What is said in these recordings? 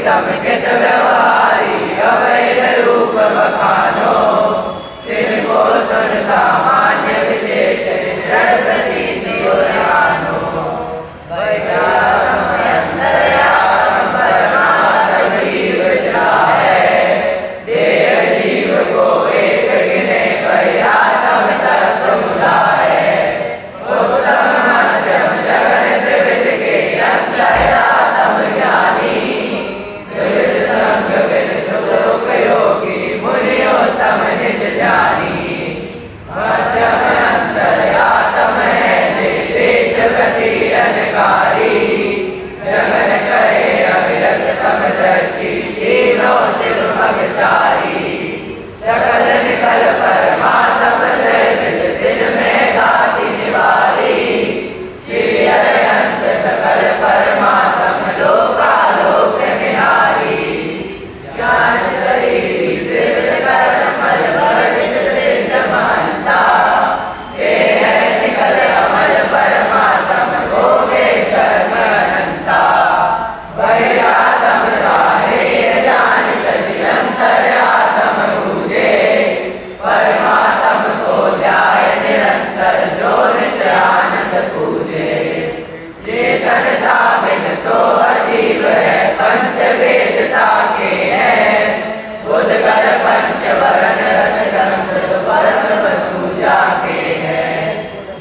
समित व्यवहारी अवैध रूप बखानो तिनको सुन सामान्य विशेष दृढ़ प्रतीति और आनो वैरागम अंतर्यागम परमात्म जीव है देह जीव को एक गिने वैरागम तत्व मुदा है उत्तम मध्यम जगन त्रिविध के अंतर्यागम ज्ञानी त्रिविध संग विद सुख उपयोगी मुनियोत्तम निज ध्यानी मध्यम अंतर्यातम है देश प्रति अनकारी जगन करे अविरत समदृष्टि तीनों शिव मगचारी सकल निकल परमात्म त्रैविध दिन में गाति निवारी श्री अनंत सकल परमात्म लोकालोक निहारी ज्ञान शरीरी त्रिविध कर्म मल भजित सिद्ध मानता हे है निकल अमल परमात्म भोगेश्वर अनंता वैरागम राहे जानित अंतर्यात्म पूजे परमात्म को ध्याय निरंतर जो नित्य आनंद पूजे चेतनता बिन सो अजीव है पंच वेदता के है बुधगर पंच वर्ण रस गंध परस वसु जाके है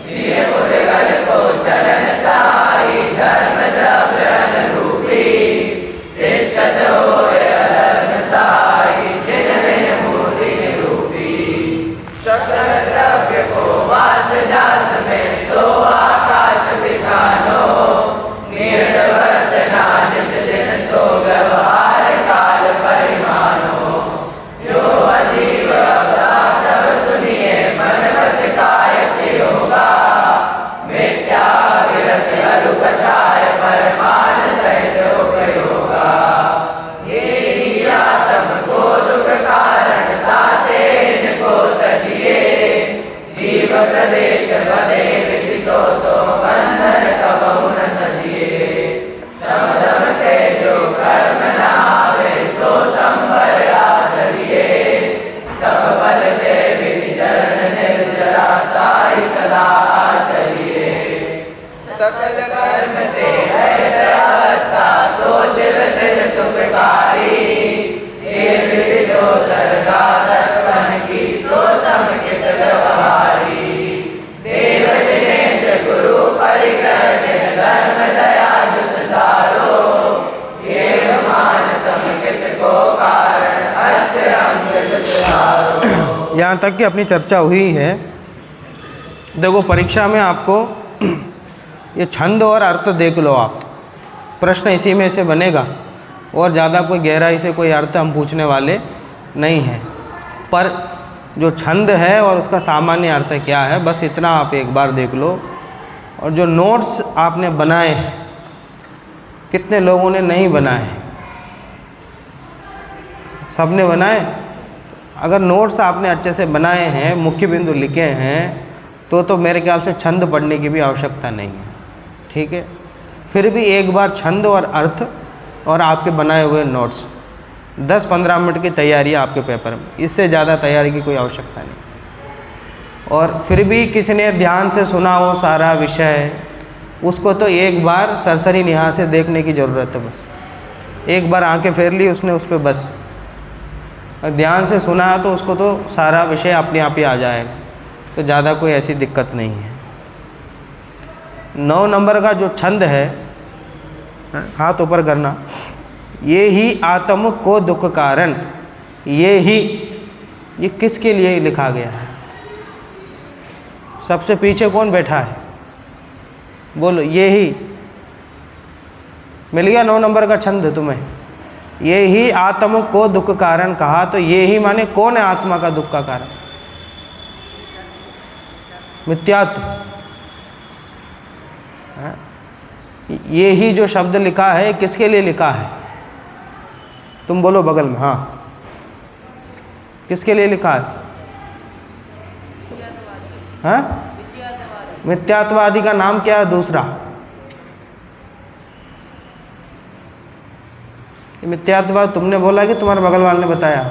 जिय बुधगर को चलन सहाई धर्म द्रव्य अनुरूपी तिष्ठत होय धर्म सहाई जिन बिन मूर्ति निरूपी सकल द्रव्य को वास जास में सो आकाश बिछानो निर्वर्तना निश दिन सो व्यवहार काल परिमानो जो अजीव अवरा सब सुनिए मन वच कायक योगा मिथ्या विरत अरु कषाय परमान सहित उपयोगा ये ही आत्म को दुख कारण ताते इनको तजिए जीव प्रदेश बने विधि सो सो बंधन कबहु न सजिए समदम तेजो कर्म न आवे सो संवर आदरिए तब बल दे विधि चरण निर्जरा ताहि सदा आचरिए सकल कर्म ते है अवस्था सो शिव तिल सुखकारी हे विधि जो सरदा तत्वन की सो समित व्यवहारी देव जिनेन्द्र गुरु परिग्रह निर धर्म दया जुत सारो देव मान समित को कारण अष्ट अंग जुत हारो। यहाँ तक कि अपनी चर्चा हुई है। देखो परीक्षा में आपको ये छंद और अर्थ देख लो आप, प्रश्न इसी में से बनेगा और ज़्यादा कोई गहराई से कोई अर्थ हम पूछने वाले नहीं हैं। पर जो छंद है और उसका सामान्य अर्थ क्या है बस इतना आप एक बार देख लो। और जो नोट्स आपने बनाए हैं, कितने लोगों ने नहीं बनाए हैं? सबने बनाए? अगर नोट्स आपने अच्छे से बनाए हैं, मुख्य बिंदु लिखे हैं, तो मेरे ख्याल से छंद पढ़ने की भी आवश्यकता नहीं है। ठीक है, फिर भी एक बार छंद और अर्थ और आपके बनाए हुए नोट्स 10-15 मिनट की तैयारी है आपके पेपर में, इससे ज़्यादा तैयारी की कोई आवश्यकता नहीं। और फिर भी किसी ने ध्यान से सुना हो सारा विषय, उसको तो एक बार सरसरी निगाह से देखने की ज़रूरत है। बस एक बार आंखें फेर ली उसने उस पर, बस ध्यान से सुना है तो उसको तो सारा विषय अपने आप ही आ जाएगा, तो ज़्यादा कोई ऐसी दिक्कत नहीं है। 9 नंबर का जो छंद है, हाथ ऊपर करना, ये ही आत्म को दुख कारण, ये ही, ये किसके लिए लिखा गया है? सबसे पीछे कौन बैठा है? बोलो। ये ही मिल गया 9 नंबर का छंद तुम्हें। ये ही आत्म को दुख कारण कहा, तो ये ही माने कौन है आत्मा का दुख का कारण? मिथ्यात्व। ये ही जो शब्द लिखा है किसके लिए लिखा है? तुम बोलो बगल में। हाँ, किसके लिए लिखा है? हाँ, मिथ्यात्ववादी का नाम क्या है दूसरा? ये मिथ्यात्ववाद तुमने बोला कि तुम्हारे बगल वाले ने बताया?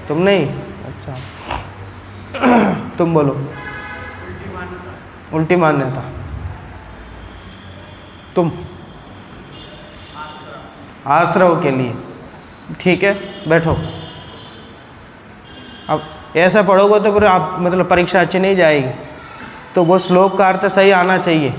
तुम नहीं? अच्छा तुम बोलो। उल्टी मान्यता। तुम आश्रव के लिए, ठीक है, बैठो। अब ऐसा पढ़ोगे तो फिर आप मतलब परीक्षा अच्छी नहीं जाएगी। तो वो श्लोक का अर्थ सही आना चाहिए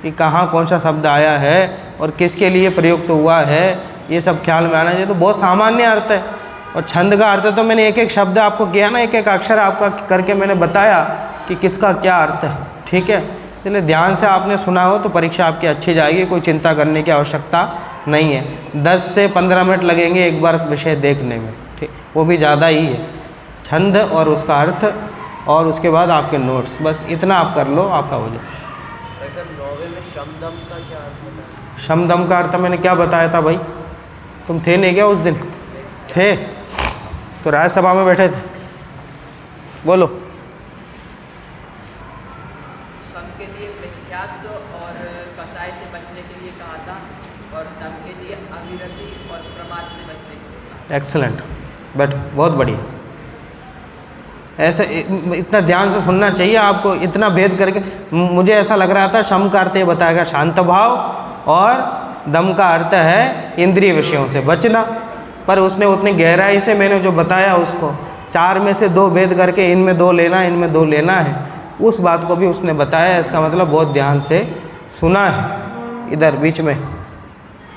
कि कहाँ कौन सा शब्द आया है और किसके लिए प्रयुक्त हुआ है, ये सब ख्याल में आना चाहिए। तो बहुत सामान्य अर्थ है। और छंद का अर्थ तो मैंने एक एक शब्द आपको किया ना, एक एक अक्षर आपका करके मैंने बताया कि किसका क्या अर्थ है, ठीक है। इसलिए ध्यान से आपने सुना हो तो परीक्षा आपकी अच्छी जाएगी, कोई चिंता करने की आवश्यकता नहीं है। 10 से 15 मिनट लगेंगे एक बार विषय देखने में, ठीक, वो भी ज़्यादा ही है। छंद और उसका अर्थ और उसके बाद आपके नोट्स, बस इतना आप कर लो, आपका हो जाए। वैसे नौवे में शमदम का क्या अर्थ बताया? शमदम का अर्थ मैंने क्या बताया था भाई? तुम थे नहीं क्या उस दिन? थे तो राज्यसभा में बैठे थे। बोलो। शम के लिए मिथ्यात्व और कसाय से बचने के लिए कहा था, और दम के लिए अविरति और प्रमाद से बचने के लिए कहा। एक्सलेंट, बैठो, बहुत बढ़िया। ऐसे इतना ध्यान से सुनना चाहिए आपको, इतना भेद करके। मुझे ऐसा लग रहा था शम का अर्थ ये बताएगा शांत भाव और दम का अर्थ है इंद्रिय विषयों से बचना, पर उसने उतनी गहराई से मैंने जो बताया उसको 4 में से 2 भेद करके इनमें 2 लेना, इनमें 2 लेना है, उस बात को भी उसने बताया। इसका मतलब बहुत ध्यान से सुना है। इधर बीच में,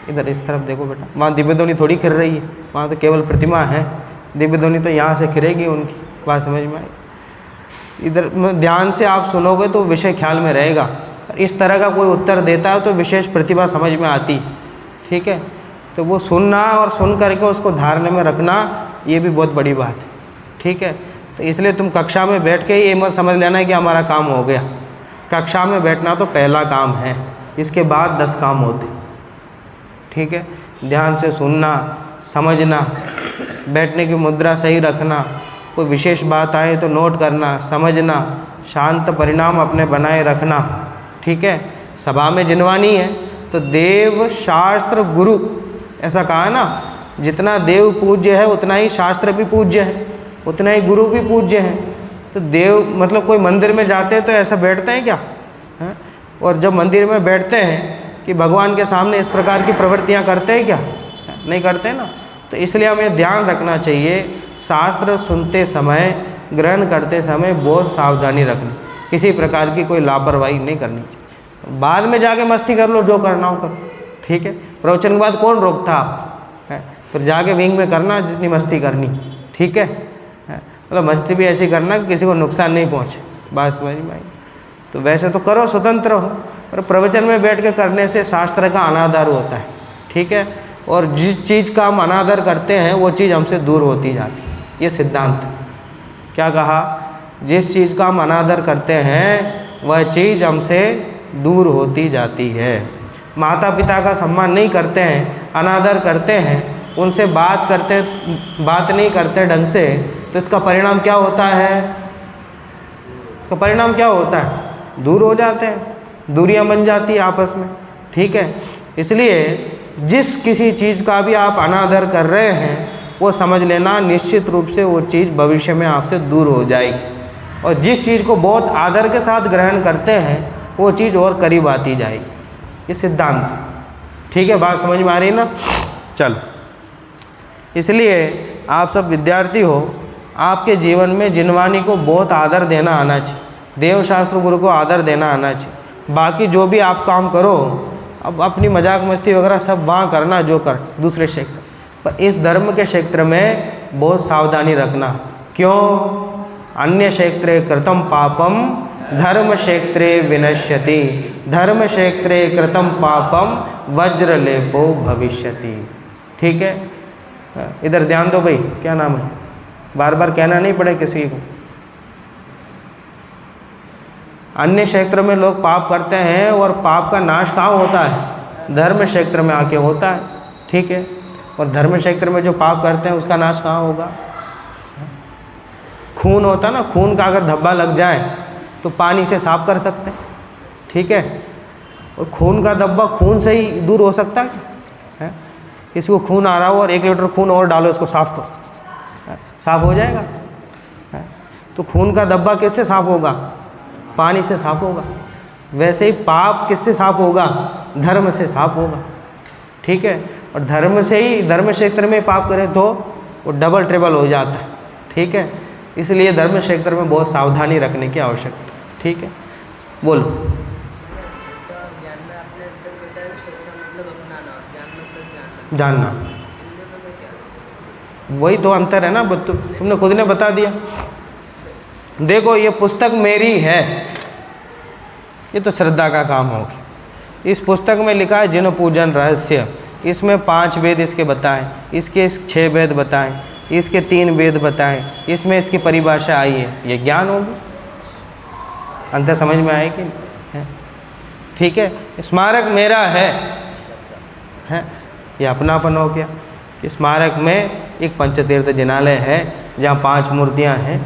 इधर इस तरफ देखो बेटा, वहाँ दिव्य ध्वनि थोड़ी खिर रही है, वहाँ तो केवल प्रतिमा है। दिव्य ध्वनि तो यहाँ से खिरेगी, उनकी बात समझ में आई। इधर ध्यान से आप सुनोगे तो विषय ख्याल में रहेगा। इस तरह का कोई उत्तर देता है तो विशेष प्रतिभा समझ में आती, ठीक है। तो वो सुनना और सुन करके उसको धारणे में रखना, ये भी बहुत बड़ी बात है, ठीक है। तो इसलिए तुम कक्षा में बैठ के ये मत समझ लेना कि हमारा काम हो गया। कक्षा में बैठना तो पहला काम है, इसके बाद 10 काम होते, ठीक है। ध्यान से सुनना, समझना, बैठने की मुद्रा सही रखना, कोई विशेष बात आए तो नोट करना, समझना, शांत परिणाम अपने बनाए रखना, ठीक है। सभा में जिनवानी है तो देव शास्त्र गुरु ऐसा कहा ना, जितना देव पूज्य है उतना ही शास्त्र भी पूज्य है, उतना ही गुरु भी पूज्य है। तो देव मतलब कोई मंदिर में जाते हैं तो ऐसा बैठते हैं क्या है? और जब मंदिर में बैठते हैं कि भगवान के सामने इस प्रकार की प्रवृत्तियां करते हैं क्या? नहीं करते ना। तो इसलिए हमें ध्यान रखना चाहिए, शास्त्र सुनते समय, ग्रहण करते समय बहुत सावधानी रखनी, किसी प्रकार की कोई लापरवाही नहीं करनी चाहिए। बाद में जाके मस्ती कर लो, जो करना हो करो, ठीक है। प्रवचन के बाद कौन रोकता आप? फिर जाके विंग में करना जितनी मस्ती करनी, ठीक है। मतलब मस्ती भी ऐसी करना कि किसी को नुकसान नहीं पहुँचे, बात समझ में आई। तो वैसे तो करो, स्वतंत्र हो, पर प्रवचन में बैठ के करने से शास्त्र का अनादर होता है, ठीक है। और जिस चीज़ का हम अनादर करते हैं वो चीज़ हमसे दूर होती जाती है, ये सिद्धांत। क्या कहा? जिस चीज़ का हम अनादर करते हैं वह चीज़ हमसे दूर होती जाती है। माता पिता का सम्मान नहीं करते हैं, अनादर करते हैं, उनसे बात नहीं करते ढंग से, तो इसका परिणाम क्या होता है? इसका परिणाम क्या होता है? दूर हो जाते हैं, दूरियां बन जाती है आपस में, ठीक है। इसलिए जिस किसी चीज़ का भी आप अनादर कर रहे हैं वो समझ लेना निश्चित रूप से वो चीज़ भविष्य में आपसे दूर हो जाएगी, और जिस चीज़ को बहुत आदर के साथ ग्रहण करते हैं वो चीज़ और करीब आती जाएगी। ये सिद्धांत, ठीक है। बात समझ में आ रही है ना? चलो, इसलिए आप सब विद्यार्थी हो, आपके जीवन में जिनवानी को बहुत आदर देना आना चाहिए, देवशास्त्र गुरु को आदर देना आना चाहिए। बाकी जो भी आप काम करो, अब अपनी मजाक मस्ती वगैरह सब वहाँ करना जो कर दूसरे क्षेत्र, पर इस धर्म के क्षेत्र में बहुत सावधानी रखना। क्यों? अन्य क्षेत्रे कृतं पापम धर्म क्षेत्रे विनश्यति, धर्म क्षेत्रे कृतं पापम वज्रलेपो भविष्यति, ठीक है। इधर ध्यान दो भाई, क्या नाम है? बार बार कहना नहीं पड़े किसी को। अन्य क्षेत्र में लोग पाप करते हैं और पाप का नाश कहाँ होता है? धर्म क्षेत्र में आके होता है, ठीक है। और धर्म क्षेत्र में जो पाप करते हैं उसका नाश कहाँ होगा? खून होता है ना, खून का अगर धब्बा लग जाए तो पानी से साफ कर सकते हैं, ठीक है। और खून का धब्बा खून से ही दूर हो सकता है क्या? इसको खून आ रहा हो और 1 लीटर खून और डालो, इसको साफ करो, साफ हो जाएगा? तो खून का धब्बा किससे साफ होगा? पानी से साफ होगा। वैसे ही पाप किससे साफ होगा? धर्म से साफ होगा। ठीक है, और धर्म से ही, धर्म क्षेत्र में पाप करें तो वो डबल ट्रिबल हो जाता है। ठीक है, इसलिए धर्म क्षेत्र में बहुत सावधानी रखने की आवश्यकता है। ठीक है, बोलो। ज्ञान में आपने अंतर बताया, श्रद्धा मतलब अपनाना और ज्ञान मतलब जानना, वही तो अंतर है ना, तुमने खुद ने बता दिया। देखो ये पुस्तक मेरी है, ये तो श्रद्धा का काम होगी। इस पुस्तक में लिखा है जिन पूजन रहस्य, इसमें 5 वेद इसके बताएं, इसके 6 वेद बताएं, इसके 3 वेद बताएं, इसमें इसकी परिभाषा आई है, ये ज्ञान होगी। अंतर समझ में आए कि नहीं? ठीक है, स्मारक मेरा है, ये अपनापन हो गया। स्मारक में एक पंचतीर्थ जिनालय है जहाँ 5 मूर्तियाँ हैं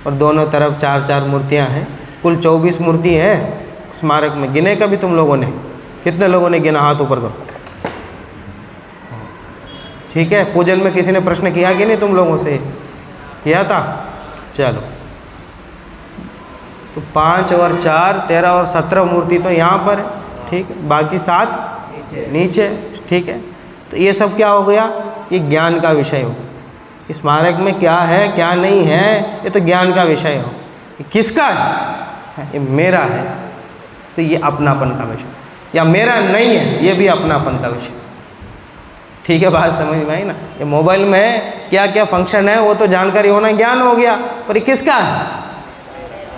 और दोनों तरफ 4-4 मूर्तियाँ हैं, कुल 24 मूर्ति हैं स्मारक में। गिने कभी तुम लोगों ने? कितने लोगों ने गिना? हाथ ऊपर करो। ठीक है, पूजन में किसी ने प्रश्न किया कि नहीं तुम लोगों से? किया था? चलो, तो 5 और 4 13 और 17 मूर्ति तो यहाँ पर है। ठीक है, बाकी 7 नीचे। ठीक है, तो ये सब क्या हो गया? ये ज्ञान का विषय हो। स्मारक में क्या है क्या नहीं है, ये तो ज्ञान का विषय हो। ये किसका है? ये मेरा है, तो ये अपनापन का विषय। या मेरा नहीं है, ये भी अपनापन का विषय। ठीक है, बात समझ में आई ना? ये मोबाइल में क्या क्या फंक्शन है वो तो जानकारी होना ज्ञान हो गया, पर ये किसका है?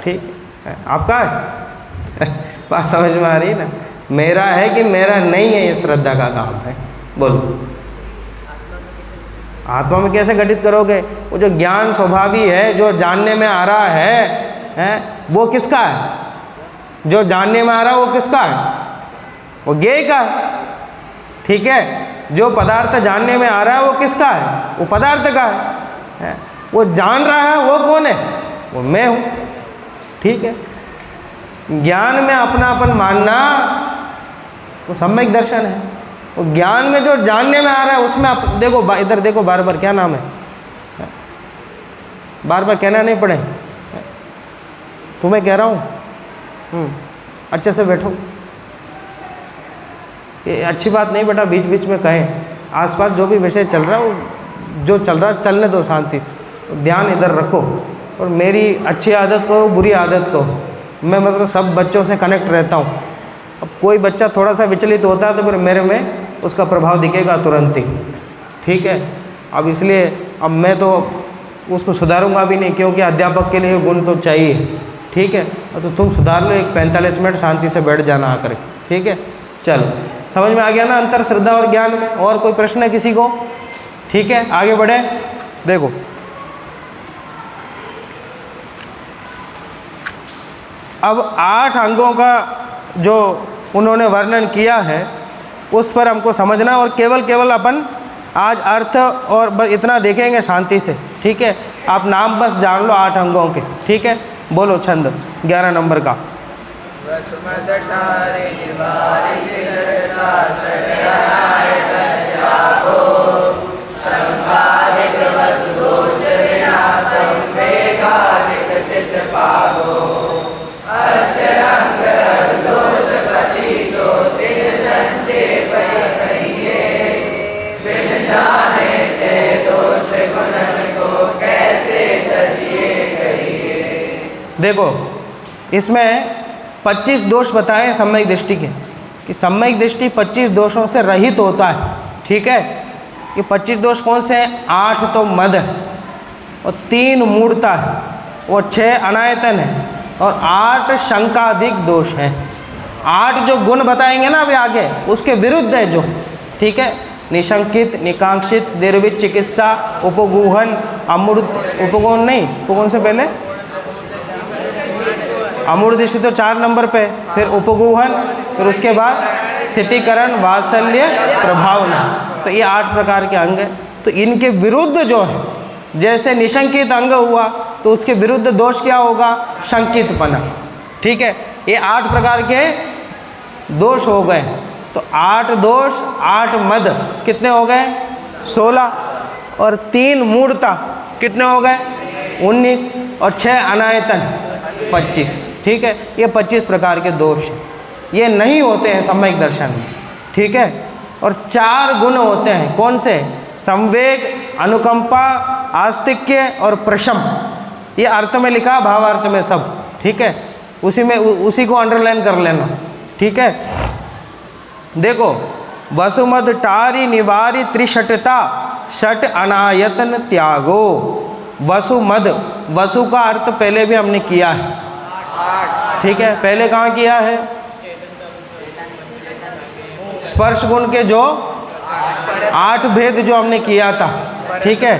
ठीक है, आपका है। बात समझ में आ रही है ना? मेरा है कि मेरा नहीं है, ये श्रद्धा का काम है। बोलो, आत्मा में कैसे घटित करोगे? वो जो ज्ञान स्वभावी है, जो जानने में आ रहा है, वो किसका है? जो जानने में आ रहा है वो किसका है? वो ज्ञेय का है। ठीक है, जो पदार्थ जानने में आ रहा है वो किसका है? वो पदार्थ का है। वो जान रहा है वो कौन है? वो मैं हूँ। ठीक है, ज्ञान में अपनापन मानना वो सम्यक दर्शन है। वो ज्ञान में जो जानने में आ रहा है उसमें आप देखो, इधर देखो, बार बार क्या नाम है? बार बार कहना नहीं पड़े, तुम्हें कह रहा हूँ। अच्छे से बैठो, ये अच्छी बात नहीं बेटा बीच बीच में कहें। आसपास जो भी विषय चल रहा है वो जो चल रहा है चलने दो शांति से, ध्यान इधर रखो। और मेरी अच्छी आदत को बुरी आदत को मैं मतलब सब बच्चों से कनेक्ट रहता हूँ। अब कोई बच्चा थोड़ा सा विचलित होता है तो फिर मेरे में उसका प्रभाव दिखेगा तुरंत ही। ठीक है, अब इसलिए अब मैं तो उसको सुधारूंगा भी नहीं, क्योंकि अध्यापक के लिए गुण तो चाहिए। ठीक है, तो तुम सुधार लो, एक 45 मिनट शांति से बैठ जाना आकर। ठीक है, चलो, समझ में आ गया ना अंतर श्रद्धा और ज्ञान में? और कोई प्रश्न है किसी को? ठीक है, आगे बढ़े। देखो, अब 8 अंगों का जो उन्होंने वर्णन किया है उस पर हमको समझना, और केवल अपन आज अर्थ और बस इतना देखेंगे शांति से। ठीक है, आप नाम बस जान लो 8 अंगों के। ठीक है, बोलो छंद 11 नंबर का। देखो, इसमें 25 दोष बताए हैं सम्यक दृष्टि के, कि सम्यक दृष्टि 25 दोषों से रहित होता है। ठीक है, ये 25 दोष कौन से हैं? 8 तो मद है, और 3 मूढ़ता है, और 6 अनायतन है, और 8 शंकाधिक दोष हैं। 8 जो गुण बताएंगे ना अभी आगे, उसके विरुद्ध है जो। ठीक है, निशंकित, निकांक्षित, दीर्घ चिकित्सा, उपगूहन, अमूर्त, उपगुण नहीं, उपगुण से पहले अमूर्त दृष्टि तो 4 नंबर पे, फिर उपगूहन, फिर उसके बाद स्थितिकरण, वात्सल्य, प्रभावना। तो ये 8 प्रकार के अंग हैं। तो इनके विरुद्ध जो है, जैसे निशंकित अंग हुआ तो उसके विरुद्ध दोष क्या होगा? शंकितपना। ठीक है, ये 8 प्रकार के दोष हो गए। तो 8 दोष 8 मद कितने हो गए 16, और 3 मूढ़ता कितने हो गए 19, और 6 अनायतन 25। ठीक है, ये 25 प्रकार के दोष हैं, ये नहीं होते हैं सम्यक दर्शन में। ठीक है, और 4 गुण होते हैं, कौन से? संवेग, अनुकंपा, आस्तिक्य और प्रशम। ये अर्थ में लिखा, भावार्थ में सब। ठीक है, उसी को अंडरलाइन कर लेना। ठीक है, देखो, वसुमद टारी निवारी त्रिषटता षट अनायतन त्यागो। वसुमद, वसु का अर्थ पहले भी हमने किया है। ठीक है, पहले कहाँ किया है? स्पर्श गुण के जो 8 भेद जो हमने किया था। ठीक है,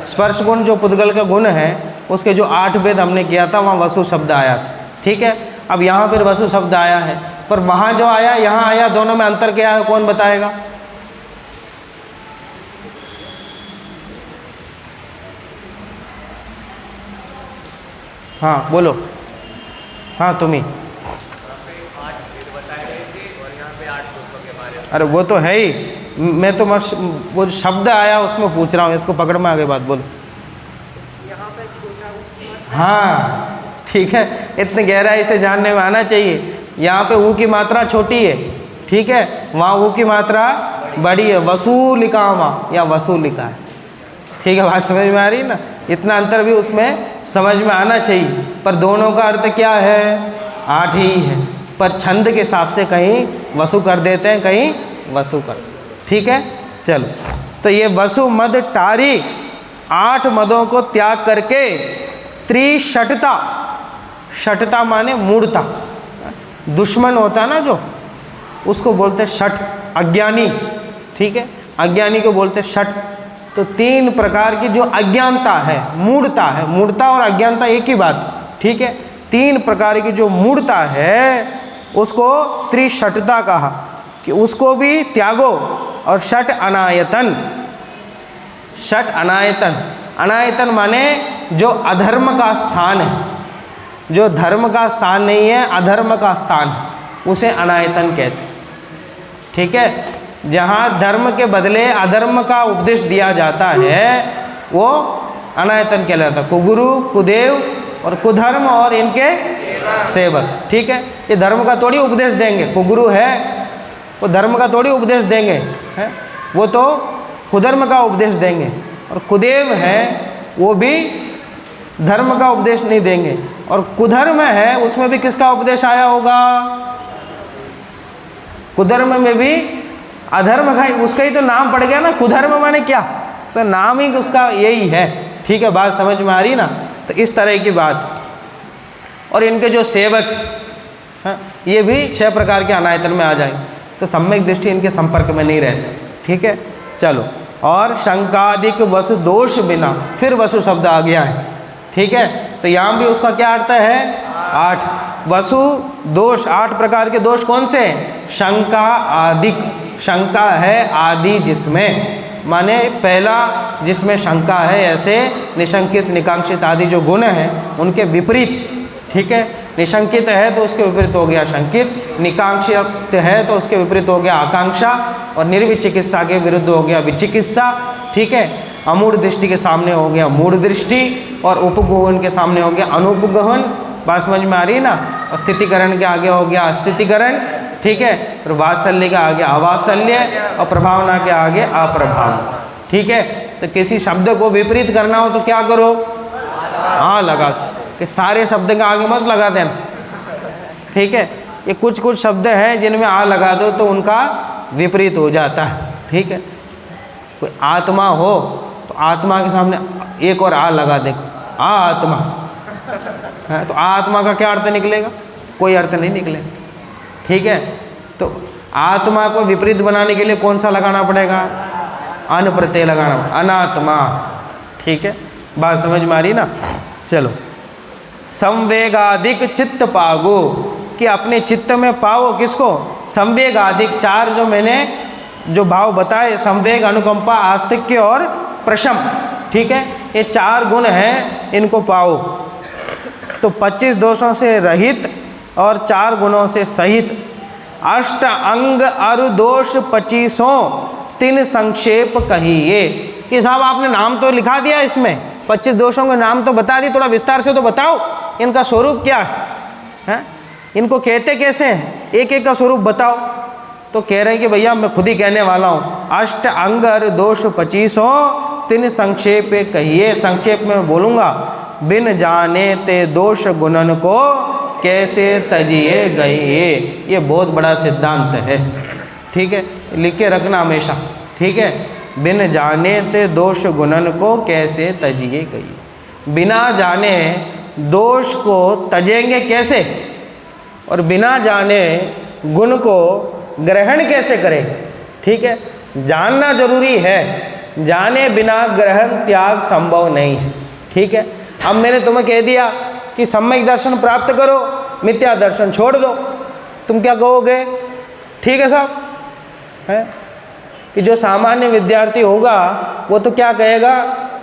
स्पर्श गुण जो पुद्गल का गुण है उसके जो 8 भेद हमने किया था, वहाँ वसु शब्द आया था। ठीक है, अब यहाँ पर वसु शब्द आया है, पर वहाँ जो आया यहाँ आया, दोनों में अंतर क्या है कौन बताएगा? हाँ बोलो। हाँ तुम ही। अरे वो तो है ही, मैं तो वो शब्द आया उसमें पूछ रहा हूँ, इसको पकड़ में आगे बात बोलो। हाँ ठीक है, इतने गहराई से जानने में आना चाहिए। यहाँ पे ऊ की मात्रा छोटी है, ठीक है, वहाँ ऊ की मात्रा बड़ी है। वसु लिखा वहाँ या वसु लिखा है। ठीक है, बात समझ में आ रही है ना? इतना अंतर भी उसमें समझ में आना चाहिए। पर दोनों का अर्थ क्या है? 8 ही है, पर छंद के हिसाब से कहीं वसु कर देते हैं, कहीं वसु कर। ठीक है, चलो, तो ये वसु मद टारी 8 मदों को त्याग करके त्रिषटता, षटता माने मूढ़ता, दुश्मन होता है ना जो, उसको बोलते हैं षट, अज्ञानी। ठीक है, अज्ञानी को बोलते हैं षट। तो 3 प्रकार की जो अज्ञानता है, मूढ़ता है, मूढ़ता और अज्ञानता एक ही बात। ठीक है, 3 प्रकार की जो मूढ़ता है उसको त्रिषटता कहा कि उसको भी त्यागो। और षट अनायतन, षट अनायतन, अनायतन माने जो अधर्म का स्थान है, जो धर्म का स्थान नहीं है, अधर्म का स्थान है, उसे अनायतन कहते हैं। ठीक है, जहाँ धर्म के बदले अधर्म का उपदेश दिया जाता है वो अनायतन कहलाता है। कुगुरु, कुदेव और कुधर्म और इनके सेवक। ठीक है, ये धर्म का थोड़ी उपदेश देंगे। कुगुरु है वो धर्म का थोड़ी उपदेश देंगे, है वो तो कुधर्म का उपदेश देंगे। और कुदेव है वो भी धर्म का उपदेश नहीं देंगे। और कुधर्म है उसमें भी किसका उपदेश आया होगा? कुधर्म में भी अधर्म का, उसका ही तो नाम पड़ गया ना, कुधर्म माने क्या, तो नाम ही उसका यही है। ठीक है, बात समझ में आ रही ना? तो इस तरह की बात। और इनके जो सेवक हैं ये भी 6 प्रकार के अनायतन में आ जाएंगे, तो सम्यक दृष्टि इनके संपर्क में नहीं रहती। ठीक है, चलो, और शंकादिक वसु दोष बिना, फिर वसु शब्द आ गया है। ठीक है, तो यहाँ भी उसका क्या अर्थ है? 8 वसु दोष, 8 प्रकार के दोष कौन से? शंका आदिक, शंका है आदि जिसमें, माने पहला जिसमें शंका है, ऐसे निशंकित, निकांक्षित आदि जो गुण हैं उनके विपरीत। ठीक है, निशंकित है तो उसके विपरीत हो गया शंकित, निकांक्षित है तो उसके विपरीत हो गया आकांक्षा, और निर्विचिकित्सा के विरुद्ध हो गया विचिकित्सा। ठीक है, अमूढ़ दृष्टि के सामने हो गया मूढ़ दृष्टि, और उपगोहन के सामने हो गया अनुपगोहन। बात समझ में आ रही है ना? और स्थितिकरण के आगे हो गया अस्थितिकरण। ठीक है, और वात्सल्य के आगे अवात्सल्य, और प्रभावना के आगे अप्रभावना। ठीक है, तो किसी शब्द को विपरीत करना हो तो क्या करो? हाँ लगा, कि सारे शब्द के आगे मत लगा देना। ठीक है, ये कुछ कुछ शब्द हैं जिनमें आ लगा दो तो उनका विपरीत हो जाता है। ठीक है, कोई आत्मा हो तो आत्मा के सामने एक और आ लगा दे, आत्मा है, तो आत्मा का क्या अर्थ निकलेगा? कोई अर्थ नहीं निकलेगा। ठीक है, तो आत्मा को विपरीत बनाने के लिए कौन सा लगाना पड़ेगा? अन प्रत्यय लगाना, अनात्मा। ठीक है, बात समझ में आ रही ना? चलो, संवेगादिक चित्त पागो, कि अपने चित्त में पाओ किसको? संवेगादिक 4 जो मैंने जो भाव बताए, संवेग, अनुकंपा, आस्तिक्य और प्रशम। ठीक है, ये 4 गुण हैं, इनको पाओ। तो 25 दोषों से रहित और 4 गुणों से सहित अष्ट अंग अरु दोष 25 तीन संक्षेप कहिए। कि साहब आपने नाम तो लिखा दिया, इसमें 25 दोषों के नाम तो बता दिए, थोड़ा विस्तार से तो बताओ इनका स्वरूप क्या है, इनको कहते कैसे हैं, एक एक का स्वरूप बताओ। तो कह रहे हैं कि भैया मैं खुद ही कहने वाला हूँ। अष्ट अंग अरु दोष 25 तीन संक्षेप कहिए। संक्षेप में मैं बोलूँगा, बिन जाने ते दोष गुणन को कैसे तजिए गए। ये बहुत बड़ा सिद्धांत है, ठीक है, लिख के रखना हमेशा, ठीक है। बिन जाने ते दोष गुणन को कैसे तजिए गई। बिना जाने दोष को तजेंगे कैसे, और बिना जाने गुण को ग्रहण कैसे करें, ठीक है। जानना जरूरी है, जाने बिना ग्रहण त्याग संभव नहीं है, ठीक है। अब मैंने तुम्हें कह दिया कि सम्यक दर्शन प्राप्त करो, मिथ्या दर्शन छोड़ दो, तुम क्या कहोगे? ठीक है साहब, है कि जो सामान्य विद्यार्थी होगा वो तो क्या कहेगा,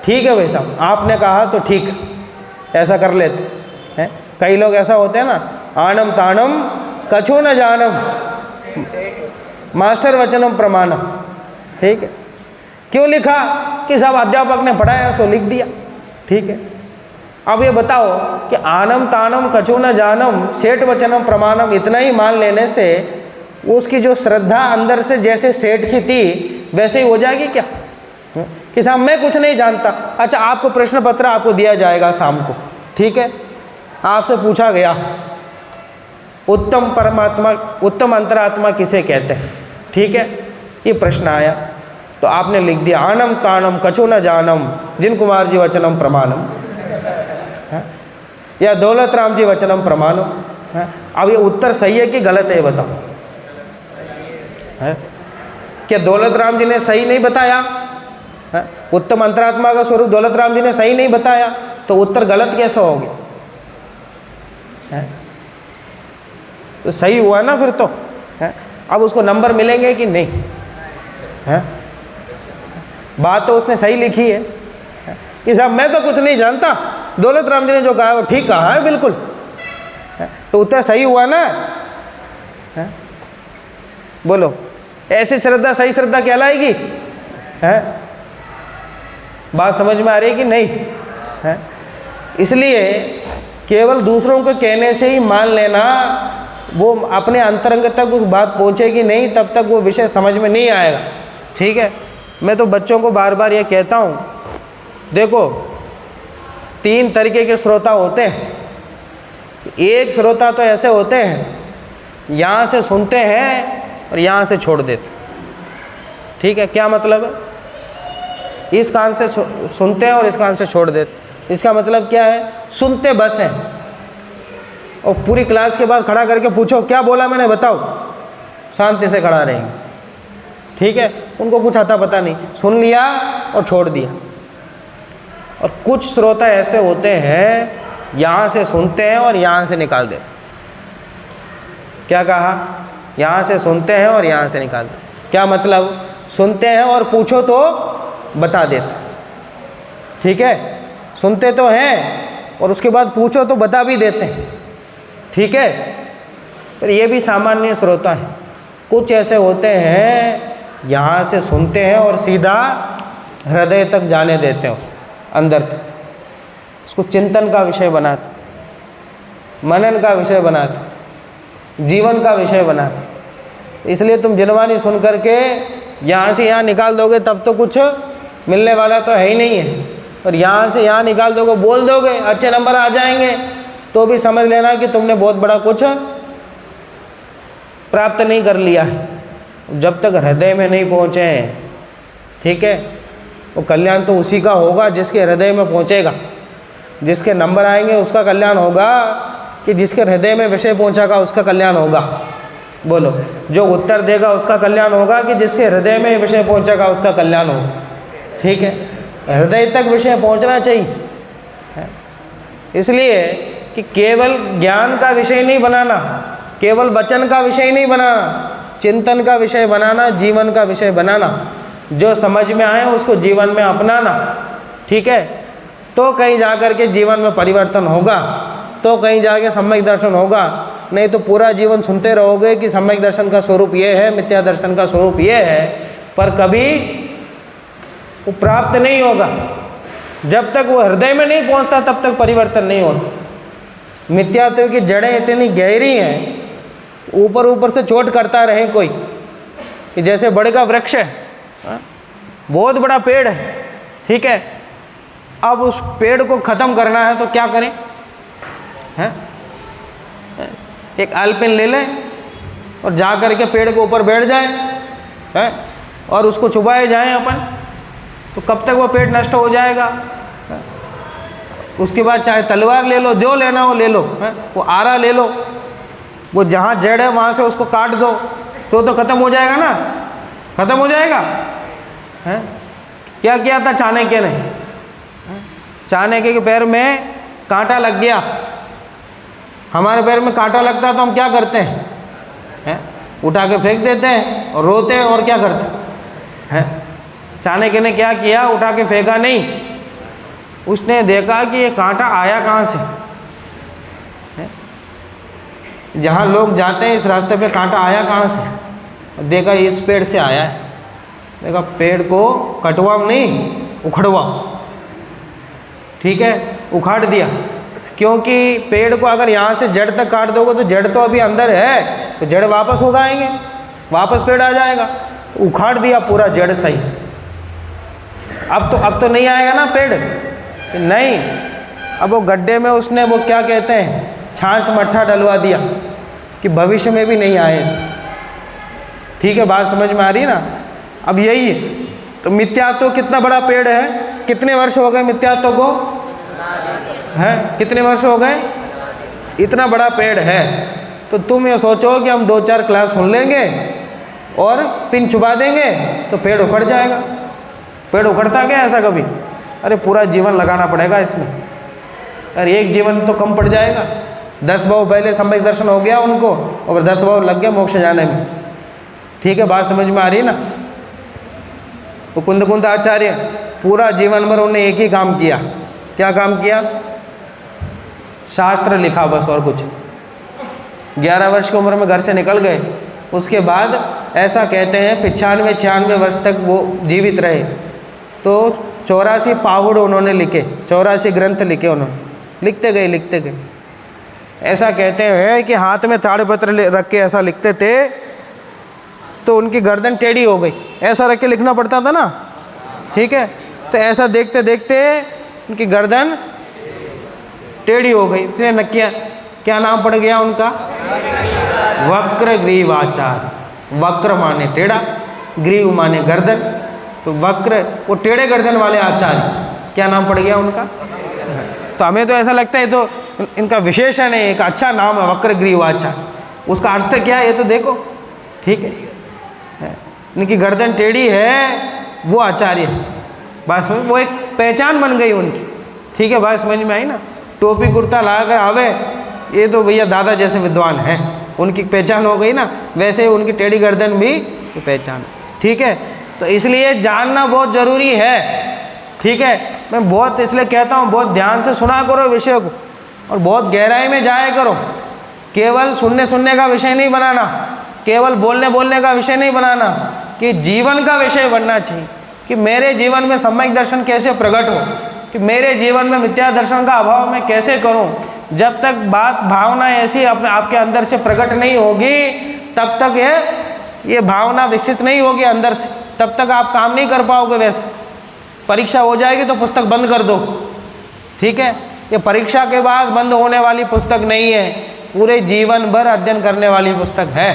ठीक है भाई साहब आपने कहा तो ठीक, ऐसा कर लेते हैं। कई लोग ऐसा होते हैं ना, आनम तानम कछु न जानम मास्टर वचनम प्रमाणम, ठीक है। क्यों लिखा? कि साहब अध्यापक ने पढ़ाया सो लिख दिया, ठीक है। अब ये बताओ कि आनम तानम कछु न जानम सेठ वचनम प्रमाणम इतना ही मान लेने से उसकी जो श्रद्धा अंदर से जैसे सेठ की थी वैसे ही हो जाएगी क्या? कि साहब मैं कुछ नहीं जानता। अच्छा, आपको प्रश्न पत्र आपको दिया जाएगा शाम को, ठीक है। आपसे पूछा गया उत्तम परमात्मा, उत्तम अंतरात्मा किसे कहते हैं, ठीक है, ये प्रश्न आया तो आपने लिख दिया आनम तानम कछु न जानम जिन कुमार जी वचनम प्रमाणम, या दौलत राम जी वचनम प्रमाणम। अब ये उत्तर सही है कि गलत है, ये बताओ। है क्या दौलत राम जी ने सही नहीं बताया? है? उत्तम अंतरात्मा का स्वरूप दौलत राम जी ने सही नहीं बताया, तो उत्तर गलत कैसे हो गया? तो सही हुआ ना फिर तो, है? अब उसको नंबर मिलेंगे कि नहीं? है? बात तो उसने सही लिखी है कि साहब मैं तो कुछ नहीं जानता, दौलत राम जी ने जो कहा है वो ठीक कहा है बिल्कुल, है? तो उत्तर सही हुआ ना, है? बोलो, ऐसी श्रद्धा सही श्रद्धा कहलाएगी? है? बात समझ में आ रही है कि नहीं? है? इसलिए केवल दूसरों के कहने से ही मान लेना, वो अपने अंतरंग तक उस बात पहुँचेगी नहीं, तब तक वो विषय समझ में नहीं आएगा, ठीक है। मैं तो बच्चों को बार बार ये कहता हूँ, देखो 3 तरीके के श्रोता होते हैं। एक श्रोता तो ऐसे होते हैं यहाँ से सुनते हैं और यहाँ से छोड़ देते, ठीक है। क्या मतलब है? इस कान से सुनते हैं और इस कान से छोड़ देते। इसका मतलब क्या है? सुनते बस हैं, और पूरी क्लास के बाद खड़ा करके पूछो क्या बोला मैंने, बताओ, शांति से खड़ा रहेंगे, ठीक है। उनको कुछ आता पता नहीं, सुन लिया और छोड़ दिया। और कुछ श्रोता ऐसे होते हैं यहाँ से सुनते हैं और यहाँ से निकाल देते। क्या कहा? यहाँ से सुनते हैं और यहाँ से निकाल देते। क्या मतलब? सुनते हैं और पूछो तो बता देते, ठीक है। सुनते तो हैं और उसके बाद पूछो तो बता भी देते हैं, ठीक है। पर ये भी सामान्य श्रोता है। कुछ ऐसे होते हैं यहाँ से सुनते हैं और सीधा हृदय तक जाने देते हैं, अंदर तक, उसको चिंतन का विषय बनाते, मनन का विषय बनाते, जीवन का विषय बनाते। इसलिए तुम जिनवानी सुन करके यहाँ से यहाँ निकाल दोगे तब तो कुछ मिलने वाला तो है ही नहीं है, और यहाँ से यहाँ निकाल दोगे, बोल दोगे, अच्छे नंबर आ जाएंगे, तो भी समझ लेना कि तुमने बहुत बड़ा कुछ प्राप्त नहीं कर लिया है। जब तक हृदय में नहीं पहुँचे हैं, ठीक है, वो कल्याण तो उसी का होगा जिसके हृदय में पहुँचेगा। जिसके नंबर आएंगे उसका कल्याण होगा कि जिसके हृदय में विषय पहुँचा का उसका कल्याण होगा? बोलो, जो उत्तर देगा उसका कल्याण होगा कि जिसके हृदय में विषय पहुँचेगा उसका कल्याण होगा, ठीक है। हृदय तक विषय पहुँचना चाहिए, इसलिए कि केवल ज्ञान का विषय नहीं बनाना, केवल वचन का विषय नहीं बनाना, चिंतन का विषय बनाना, जीवन का विषय बनाना। जो समझ में आए उसको जीवन में अपनाना, ठीक है। तो कहीं जा कर के जीवन में परिवर्तन होगा, तो कहीं जाके सम्यक दर्शन होगा। नहीं तो पूरा जीवन सुनते रहोगे कि सम्यक दर्शन का स्वरूप ये है, मिथ्या दर्शन का स्वरूप ये है, पर कभी वो प्राप्त नहीं होगा। जब तक वो हृदय में नहीं पहुंचता तब तक परिवर्तन नहीं होता। मिथ्यात्व की जड़ें इतनी गहरी हैं, ऊपर ऊपर से चोट करता रहे कोई, कि जैसे बड़े का वृक्ष है, बहुत बड़ा पेड़ है, ठीक है, अब उस पेड़ को ख़त्म करना है तो क्या करें? हैं? एक आलपिन ले लें और जा कर के पेड़ के ऊपर बैठ जाए, हैं, और उसको चुभाए जाएं अपन, तो कब तक वो पेड़ नष्ट हो जाएगा? उसके बाद चाहे तलवार ले लो, जो लेना हो ले लो, हैं, वो आरा ले लो, वो जहाँ जड़ है वहाँ से उसको काट दो तो ख़त्म हो जाएगा ना, ख़त्म हो जाएगा। हैं? क्या किया था चाणक्य ने? चाणक्य के पैर में कांटा लग गया। हमारे पैर में कांटा लगता है तो हम क्या करते हैं? उठा के फेंक देते हैं और रोते हैं, और क्या करते हैं? चाणक्य ने क्या किया? उठा के फेंका नहीं, उसने देखा कि ये कांटा आया कहाँ से। जहाँ लोग जाते हैं इस रास्ते पे कांटा आया कहाँ से? देखा इस पेड़ से आया है। देखा पेड़ को कटवाओ नहीं, उखड़वाओ, ठीक है, उखाड़ दिया। क्योंकि पेड़ को अगर यहाँ से जड़ तक काट दोगे तो जड़ तो अभी अंदर है, तो जड़ वापस उगाएंगे, वापस पेड़ आ जाएगा। तो उखाड़ दिया पूरा जड़ सहित। अब तो नहीं आएगा ना पेड़, नहीं। अब वो गड्ढे में उसने वो क्या कहते हैं, छाछ मट्ठा डलवा दिया कि भविष्य में भी नहीं आए। ठीक है, बात समझ में आ रही है ना? अब यही है। तो मिथ्यात्व कितना बड़ा पेड़ है, कितने वर्ष हो गए मिथ्यात्व को? है कितने वर्ष हो गए? इतना बड़ा पेड़ है। तो तुम ये सोचो कि हम 2-4 क्लास सुन लेंगे और पिन छुपा देंगे तो पेड़ उखड़ जाएगा। पेड़ उखड़ता क्या ऐसा कभी? अरे पूरा जीवन लगाना पड़ेगा इसमें। अरे एक जीवन तो कम पड़ जाएगा। 10 भाव पहले सम्यक दर्शन हो गया उनको, और 10 भाव लग गया मोक्ष जाने में। ठीक है, बात समझ में आ रही है ना? वो कुंद आचार्य पूरा जीवन भर उन्होंने एक ही काम किया। क्या काम किया? शास्त्र लिखा बस, और कुछ। 11 वर्ष की उम्र में घर से निकल गए। उसके बाद ऐसा कहते हैं 95-96 वर्ष तक वो जीवित रहे। तो 84 पाहुड़ उन्होंने लिखे, 84 ग्रंथ लिखे उन्होंने, लिखते गए। ऐसा कहते हैं कि हाथ में ताड़पत्र रख के ऐसा लिखते थे तो उनकी गर्दन टेढ़ी हो गई। ऐसा रख के लिखना पड़ता था ना, ठीक है। तो ऐसा देखते देखते उनकी गर्दन टेढ़ी हो गई। इसलिए नकिया क्या नाम पड़ गया उनका? वक्र ग्रीवाचार्य। वक्र माने टेढ़ा, ग्रीव माने गर्दन, तो वक्र वो टेढ़े गर्दन वाले आचार्य, क्या नाम पड़ गया उनका? तो हमें तो ऐसा लगता है तो इनका विशेषण है, एक अच्छा नाम है वक्र ग्रीवाचार्य। उसका अर्थ क्या है ये तो देखो, ठीक है। इनकी गर्दन टेढ़ी है, वो आचार्य है। बस वो एक पहचान बन गई उनकी। ठीक है, बात समझ में आई ना? टोपी कुर्ता ला कर आवे, ये तो भैया दादा जैसे विद्वान हैं, उनकी पहचान हो गई ना। वैसे ही उनकी टेढ़ी गर्दन भी पहचान। ठीक है, तो इसलिए जानना बहुत ज़रूरी है। ठीक है, मैं बहुत इसलिए कहता हूँ बहुत ध्यान से सुना करो विषय को, और बहुत गहराई में जाया करो। केवल सुनने का विषय नहीं बनाना, केवल बोलने का विषय नहीं बनाना, कि जीवन का विषय बनना चाहिए। कि मेरे जीवन में सम्यक दर्शन कैसे प्रकट हो, कि मेरे जीवन में मिथ्या दर्शन का अभाव मैं कैसे करूं। जब तक बात भावना ऐसी अपने आपके अंदर से प्रकट नहीं होगी, तब तक ये भावना विकसित नहीं होगी अंदर से, तब तक आप काम नहीं कर पाओगे। वैसे परीक्षा हो जाएगी तो पुस्तक बंद कर दो। ठीक है, ये परीक्षा के बाद बंद होने वाली पुस्तक नहीं है, पूरे जीवन भर अध्ययन करने वाली पुस्तक है।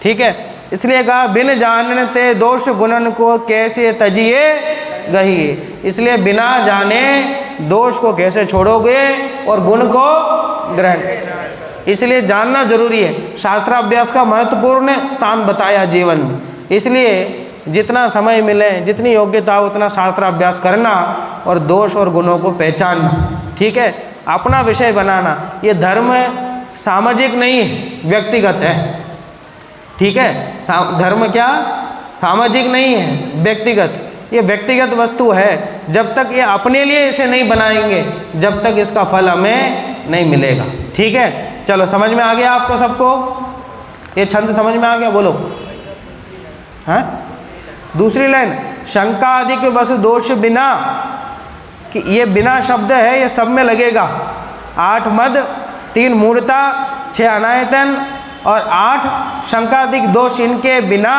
ठीक है, इसलिए कहा बिन जानते दोष गुणन को कैसे तजिए गहिए। इसलिए बिना जाने दोष को कैसे छोड़ोगे और गुण को ग्रहण। इसलिए जानना जरूरी है। शास्त्राभ्यास का महत्वपूर्ण स्थान बताया जीवन में। इसलिए जितना समय मिले, जितनी योग्यता हो, उतना शास्त्राभ्यास करना और दोष और गुणों को पहचानना। ठीक है, अपना विषय बनाना। ये धर्म सामाजिक नहीं है, व्यक्तिगत है। ठीक है, धर्म क्या सामाजिक नहीं है, व्यक्तिगत। ये व्यक्तिगत वस्तु है। जब तक ये अपने लिए इसे नहीं बनाएंगे, जब तक इसका फल हमें नहीं मिलेगा। ठीक है, चलो समझ में आ गया आपको सबको? ये छंद समझ में आ गया? बोलो। हैं? दूसरी लाइन, शंका आदि के वसु दोष बिना, कि ये बिना शब्द है, ये सब में लगेगा। 8 मद, 3 मूर्ता, 6 अनायतन और 8 शंकादिक दोष, इनके बिना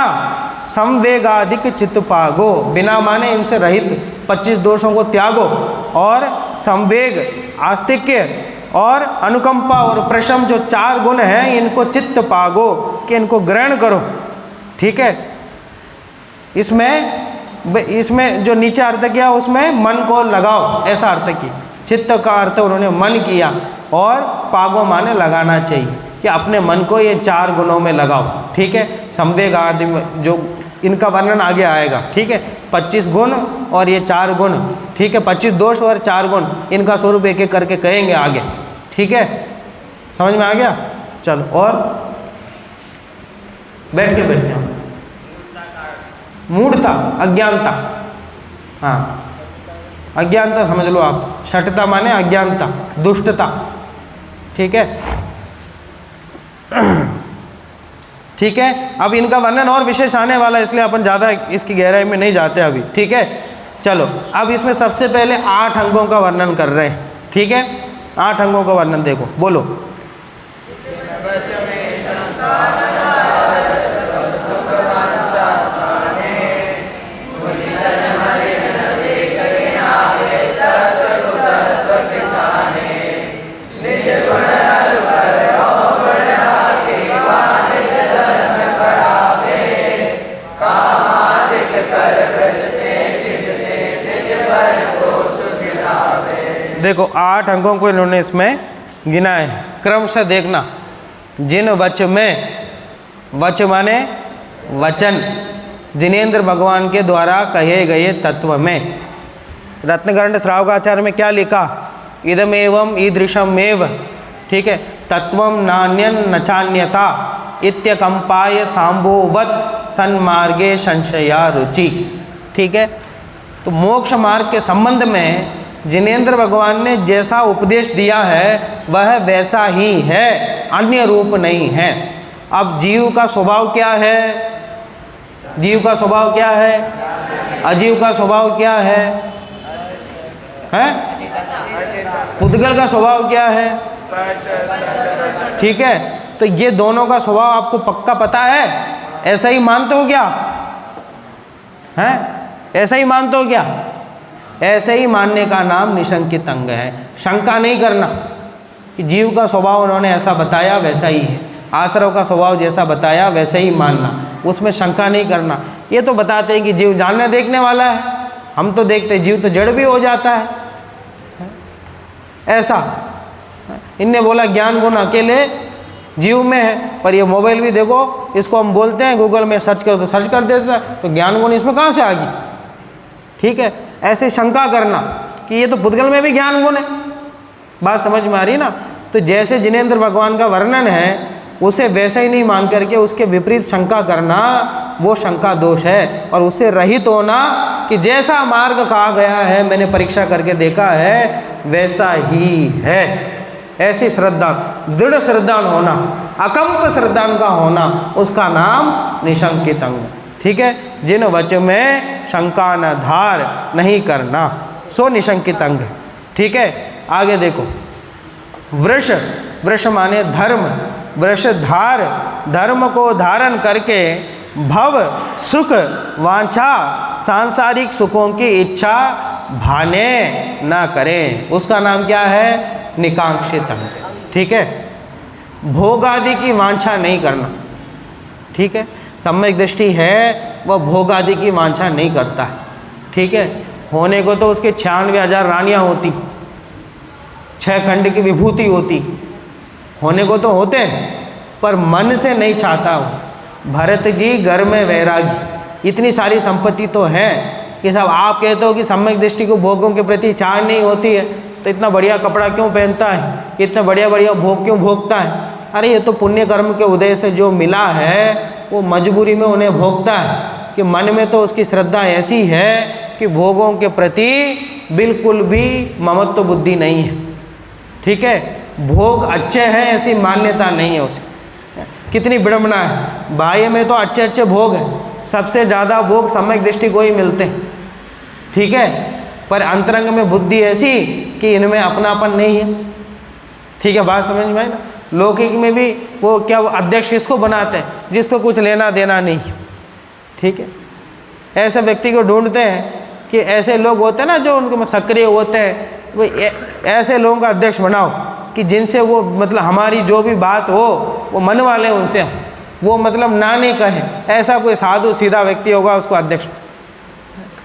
संवेगादिक चित्तपागो, बिना माने इनसे रहित 25 दोषों को त्यागो, और संवेग, आस्तिक्य और अनुकंपा और प्रशम जो 4 गुण हैं, इनको चित्त पागो, कि इनको ग्रहण करो। ठीक है? इसमें जो नीचे अर्थ किया उसमें मन को लगाओ, ऐसा अर्थ किया। चित्त का अर्थ उन्होंने मन किया, और पागो माने लगाना चाहिए, कि अपने मन को ये 4 गुणों में लगाओ। ठीक है? संवेग आदि में जो इनका वर्णन आगे आएगा। ठीक है? 25 गुण और ये 4 गुण। ठीक है? 25 दोष और 4 गुण, इनका स्वरूप एक एक करके कहेंगे आगे। ठीक है? समझ में आ गया? चलो, और बैठ के मूढ़ता, अज्ञानता। हाँ, अज्ञानता समझ लो आप। शठता माने अज्ञानता, दुष्टता। ठीक है? ठीक है? अब इनका वर्णन और विशेष आने वाला है, इसलिए अपन ज़्यादा इसकी गहराई में नहीं जाते अभी। ठीक है? चलो, अब इसमें सबसे पहले 8 अंगों का वर्णन कर रहे हैं। ठीक है? 8 अंगों का वर्णन देखो, बोलो। देखो 8 अंगों को इन्होंने इसमें गिना है। क्रम से देखना। जिन वच में, वच माने वचन, जिनेंद्र भगवान के द्वारा कहे गए तत्व में। रत्नगंड श्रावकाचार्य में क्या लिखा? इदमेवं ईदृशमेव। ठीक है? तत्वं नान्यं न चान्यथा इत्यकंपाय सांभोवत सन्मार्गे संशया रुचि। ठीक है? तो मोक्ष मार्ग के संबंध में जिनेंद्र भगवान ने जैसा उपदेश दिया है वह वैसा ही है, अन्य रूप नहीं है। अब जीव का स्वभाव क्या है? जीव का स्वभाव क्या है? अजीव का स्वभाव क्या है? हैं? पुद्गल का स्वभाव क्या है? ठीक है? तो ये दोनों का स्वभाव आपको पक्का पता है? ऐसा ही मानते हो क्या? हैं? ऐसा ही मानते हो क्या? ऐसे ही मानने का नाम निशंकित अंग है। शंका नहीं करना कि जीव का स्वभाव उन्होंने ऐसा बताया वैसा ही है, आश्रव का स्वभाव जैसा बताया वैसे ही मानना, उसमें शंका नहीं करना। ये तो बताते हैं कि जीव जानने देखने वाला है, हम तो देखते जीव तो जड़ भी हो जाता है, ऐसा। इनने बोला ज्ञान गुण अकेले जीव में है, पर ये मोबाइल भी देखो, इसको हम बोलते हैं गूगल में सर्च करो तो सर्च कर देता है, तो ज्ञान गुण इसमें कहाँ से आ गई? ठीक है? ऐसे शंका करना कि ये तो पुद्गल में भी ज्ञान गुण है। बात समझ में आ रही ना? तो जैसे जिनेंद्र भगवान का वर्णन है उसे वैसे ही नहीं मान करके उसके विपरीत शंका करना, वो शंका दोष है। और उससे रहित होना कि जैसा मार्ग कहा गया है, मैंने परीक्षा करके देखा है, वैसा ही है। ऐसी श्रद्धा, दृढ़ श्रद्धा होना, अकंप श्रद्धा का होना, उसका नाम निशंकित अंग। ठीक है? जिन वच में शंका न धार नहीं करना, सो निशंकित अंग। ठीक है? आगे देखो। वृष, वृष माने धर्म, वृष धार, धर्म को धारण करके भव सुख वांछा सांसारिक सुखों की इच्छा भाने न करें, उसका नाम क्या है? निकांक्षित अंग। ठीक है? भोग आदि की वांछा नहीं करना। ठीक है? सम्यक दृष्टि है वह भोग आदि की वांछा नहीं करता है। ठीक है? होने को तो उसके 96,000 रानियाँ होती, 6 खंड की विभूति होती, होने को तो होते हैं, पर मन से नहीं चाहता हो। भरत जी घर में वैरागी, इतनी सारी संपत्ति तो है कि सब आप कहते हो कि सम्यक दृष्टि को भोगों के प्रति चाह नहीं होती है, तो इतना बढ़िया कपड़ा क्यों पहनता है, इतना बढ़िया बढ़िया भोग क्यों भोगता है? अरे ये तो पुण्य कर्म के उदय से जो मिला है वो मजबूरी में उन्हें भोगता है, कि मन में तो उसकी श्रद्धा ऐसी है कि भोगों के प्रति बिल्कुल भी ममत्व बुद्धि नहीं है। ठीक है? भोग अच्छे हैं ऐसी मान्यता नहीं है उसकी। कितनी विडंबना है, बाह्य में तो अच्छे अच्छे भोग हैं, सबसे ज़्यादा भोग सम्यक दृष्टि को ही मिलते हैं, ठीक है, पर अंतरंग में बुद्धि ऐसी कि इनमें अपनापन नहीं है, ठीक है, बात समझ में आई ना। लौकिक में भी वो क्या, वो अध्यक्ष किसको बनाते हैं, जिसको कुछ लेना देना नहीं, ठीक है, ऐसे व्यक्ति को ढूंढते हैं कि ऐसे लोग होते हैं ना जो उनके में सक्रिय होते हैं, वो ऐसे लोगों का अध्यक्ष बनाओ कि जिनसे वो मतलब हमारी जो भी बात हो वो मन वाले उनसे, वो मतलब ना नहीं कहे, ऐसा कोई साधु सीधा व्यक्ति होगा उसको अध्यक्ष,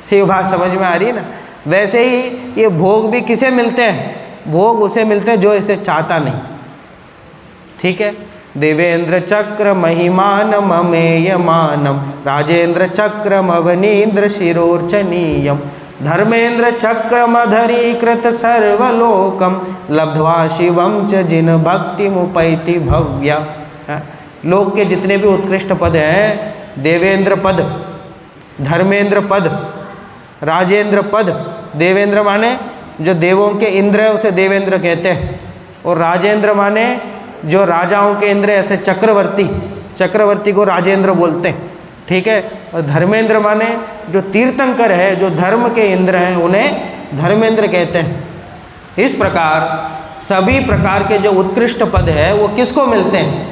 ठीक है, बात समझ में आ रही है ना। वैसे ही ये भोग भी किसे मिलते हैं, भोग उसे मिलते हैं जो इसे चाहता नहीं, ठीक है। देवेंद्र चक्र महिमान ममेयमानम राजेंद्र चक्रम अवनीन्द्र शिरोर्चनीयम धर्मेंद्र चक्रमधरीकृत सर्वलोकम लब्ध्वा शिवम च जिन भक्ति मुपैति भव्या। लोक के जितने भी उत्कृष्ट पद हैं, देवेंद्र पद, धर्मेंद्र पद, राजेंद्र पद, देवेंद्र माने जो देवों के इंद्र है उसे देवेंद्र कहते हैं, और राजेंद्र माने जो राजाओं के इंद्र ऐसे चक्रवर्ती, चक्रवर्ती को राजेंद्र बोलते हैं, ठीक है। और धर्मेंद्र माने जो तीर्थंकर है, जो धर्म के इंद्र हैं उन्हें धर्मेंद्र कहते हैं। इस प्रकार सभी प्रकार के जो उत्कृष्ट पद है वो किसको मिलते हैं,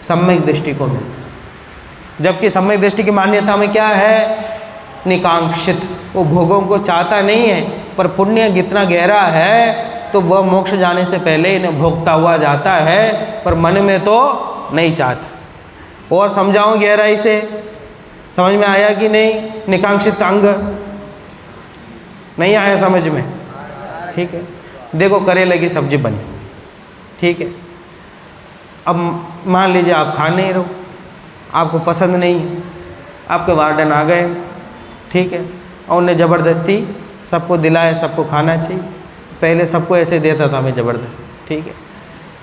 सम्यक दृष्टि को मिलते हैं। जबकि सम्यक दृष्टि की मान्यता में क्या है, निकांक्षित, वो भोगों को चाहता नहीं है, पर पुण्य जितना गहरा है तो वह मोक्ष जाने से पहले इन्हें भोगता हुआ जाता है, पर मन में तो नहीं चाहता। और समझाऊं गहराई से, समझ में आया कि नहीं, निकांक्षित अंग नहीं आया समझ में, ठीक है। देखो करेले की सब्जी बनी, ठीक है, अब मान लीजिए आप खा नहीं रहो, आपको पसंद नहीं है, आपके वार्डन आ गए, ठीक है, और उन्हें ज़बरदस्ती सबको दिलाया सबको खाना चाहिए, पहले सबको ऐसे देता था मैं ज़बरदस्ती, ठीक है,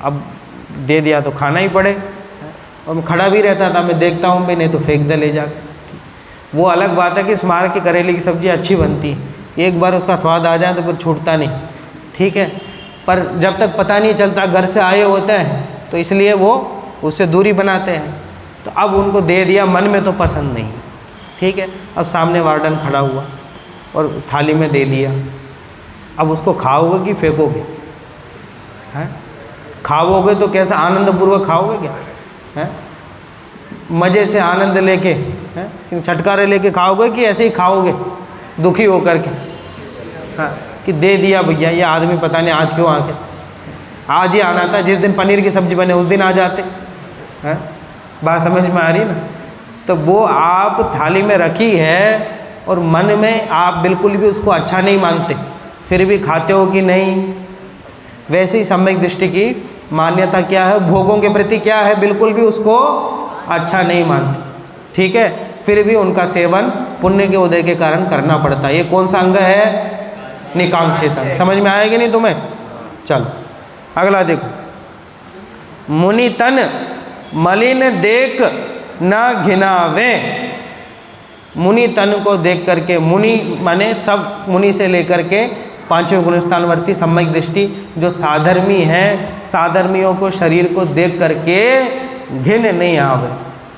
अब दे दिया तो खाना ही पड़े, और मैं खड़ा भी रहता था, मैं देखता हूँ भाई नहीं तो फेंक दे ले जाकर। वो अलग बात है कि स्मार की करेले की सब्ज़ी अच्छी बनती है, एक बार उसका स्वाद आ जाए तो फिर छूटता नहीं, ठीक है, पर जब तक पता नहीं चलता घर से आए होते हैं तो इसलिए वो उससे दूरी बनाते हैं। तो अब उनको दे दिया, मन में तो पसंद नहीं, ठीक है, अब सामने वार्डन खड़ा हुआ और थाली में दे दिया, अब उसको खाओगे कि फेंकोगे, हैं? खाओगे तो कैसा आनंदपूर्वक खाओगे क्या, हैं? मज़े से आनंद लेके, हैं, छटकारे लेके खाओगे कि ऐसे ही खाओगे दुखी होकर के, हाँ, कि दे दिया भैया, ये आदमी पता नहीं आज क्यों आ गया, आज ही आना था, जिस दिन पनीर की सब्ज़ी बने उस दिन आ जाते, हैं, बात समझ में आ रही ना। तो वो आप थाली में रखी है और मन में आप बिल्कुल भी उसको अच्छा नहीं मानते, फिर भी खाते हो कि नहीं। वैसे ही सम्यक दृष्टि की मान्यता क्या है, भोगों के प्रति क्या है, बिल्कुल भी उसको अच्छा नहीं मानते, ठीक है, फिर भी उनका सेवन पुण्य के उदय के कारण करना पड़ता है। ये कौन सा अंग है, निकांक्षित अंग। समझ में आएगा नहीं तुम्हें, चलो अगला देखो, मुनि तन मलिन देख न घिनावे। मुनि तन को देख करके, मुनि माने सब मुनि से लेकर के पांचवें गुण स्थानवर्ती सम्यक दृष्टि जो साधर्मी है, साधर्मियों को शरीर को देख करके घिन नहीं आवे।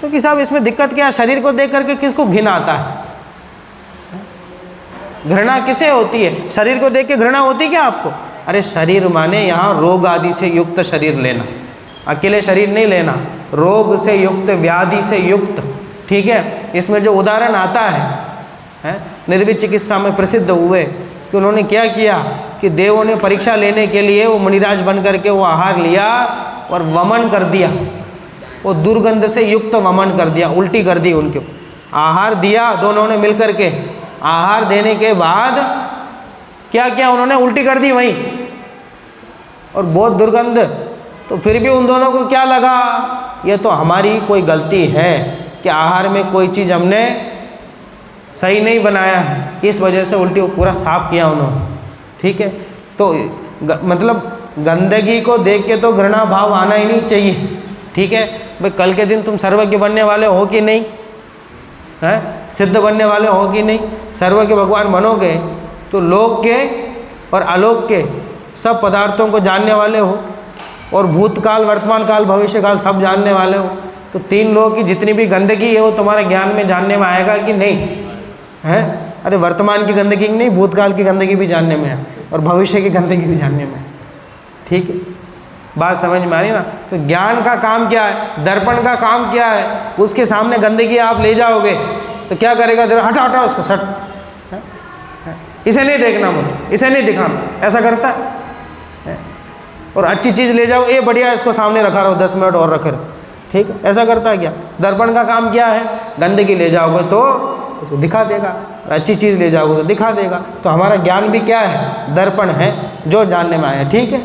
तो कि साहब इसमें दिक्कत क्या है, शरीर को देख करके किसको घिन आता है, घृणा किसे होती है, शरीर को देख के घृणा होती क्या आपको? अरे शरीर माने यहाँ रोग आदि से युक्त शरीर लेना, अकेले शरीर नहीं लेना, रोग से युक्त, व्याधि से युक्त, ठीक है। इसमें जो उदाहरण आता है निर्विद चिकित्सा में प्रसिद्ध हुए कि उन्होंने क्या किया कि देवों ने परीक्षा लेने के लिए वो मुनिराज बन करके वो आहार लिया और वमन कर दिया, वो दुर्गंध से युक्त वमन कर दिया, उल्टी कर दी उनके। आहार दिया दोनों ने मिल करके, आहार देने के बाद क्या किया उन्होंने, उल्टी कर दी वहीं, और बहुत दुर्गंध। तो फिर भी उन दोनों को क्या लगा, ये तो हमारी कोई गलती है कि आहार में कोई चीज़ हमने सही नहीं बनाया है, इस वजह से उल्टी पूरा साफ किया उन्होंने, ठीक है। तो मतलब गंदगी को देख के तो घृणा भाव आना ही नहीं चाहिए, ठीक है। भाई कल के दिन तुम सर्वज्ञ बनने वाले हो कि नहीं, हैं, सिद्ध बनने वाले हो कि नहीं, सर्वज्ञ भगवान बनोगे तो लोक के और अलोक के सब पदार्थों को जानने वाले हो, और भूतकाल, वर्तमान काल, भविष्य काल सब जानने वाले हो, तो 3 लोगों की जितनी भी गंदगी है वो तुम्हारे ज्ञान में जानने में आएगा कि नहीं है? अरे वर्तमान की गंदगी नहीं, भूतकाल की गंदगी भी जानने में है और भविष्य की गंदगी भी जानने में है। ठीक है, बात समझ में आ रही ना? तो ज्ञान का काम क्या है, दर्पण का काम क्या है? उसके सामने गंदगी आप ले जाओगे तो क्या करेगा? हटा हटा उसको, सट, इसे नहीं देखना, मुझे इसे नहीं दिखाना, ऐसा करता है। और अच्छी चीज़ ले जाओ, ये बढ़िया, इसको सामने रखा रहो, 10 मिनट और रखे रहो, ठीक है, ऐसा करता है क्या? दर्पण का काम क्या है? गंदगी ले जाओगे तो उसको दिखा देगा, और अच्छी चीज़ ले जाओगे तो दिखा देगा। तो हमारा ज्ञान भी क्या है? दर्पण है, जो जानने में आया, ठीक है।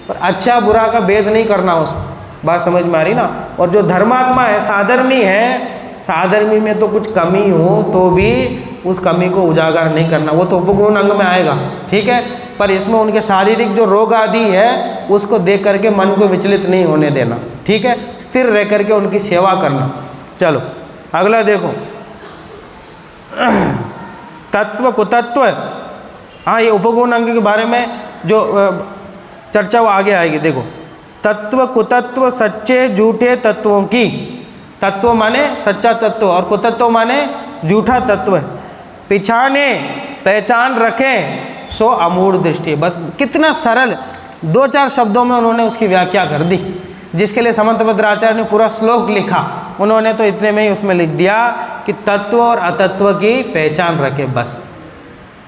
पर अच्छा बुरा का भेद नहीं करना उसको, बात समझ में आ रही ना? और जो धर्मात्मा है, साधर्मी है, साधर्मी में तो कुछ कमी हो तो भी उस कमी को उजागर नहीं करना, वो तो उपगुण अंग में आएगा, ठीक है। पर इसमें उनके शारीरिक जो रोग आदि है उसको देख करके मन को विचलित नहीं होने देना, ठीक है, स्थिर रह करके उनकी सेवा करना। चलो अगला देखो, तत्व कुतत्व। हाँ, ये उपगुण अंग के बारे में जो चर्चा वो आगे आएगी। देखो, तत्व कुतत्व सच्चे झूठे तत्वों की, तत्व माने सच्चा तत्व और कुतत्व माने झूठा तत्व, पिछाने पहचान रखें सो अमूढ़ दृष्टि। बस कितना सरल 2-4 शब्दों में उन्होंने उसकी व्याख्या कर दी, जिसके लिए समंतभद्राचार्य ने पूरा श्लोक लिखा। उन्होंने तो इतने में ही उसमें लिख दिया कि तत्व और अतत्व की पहचान रखे, बस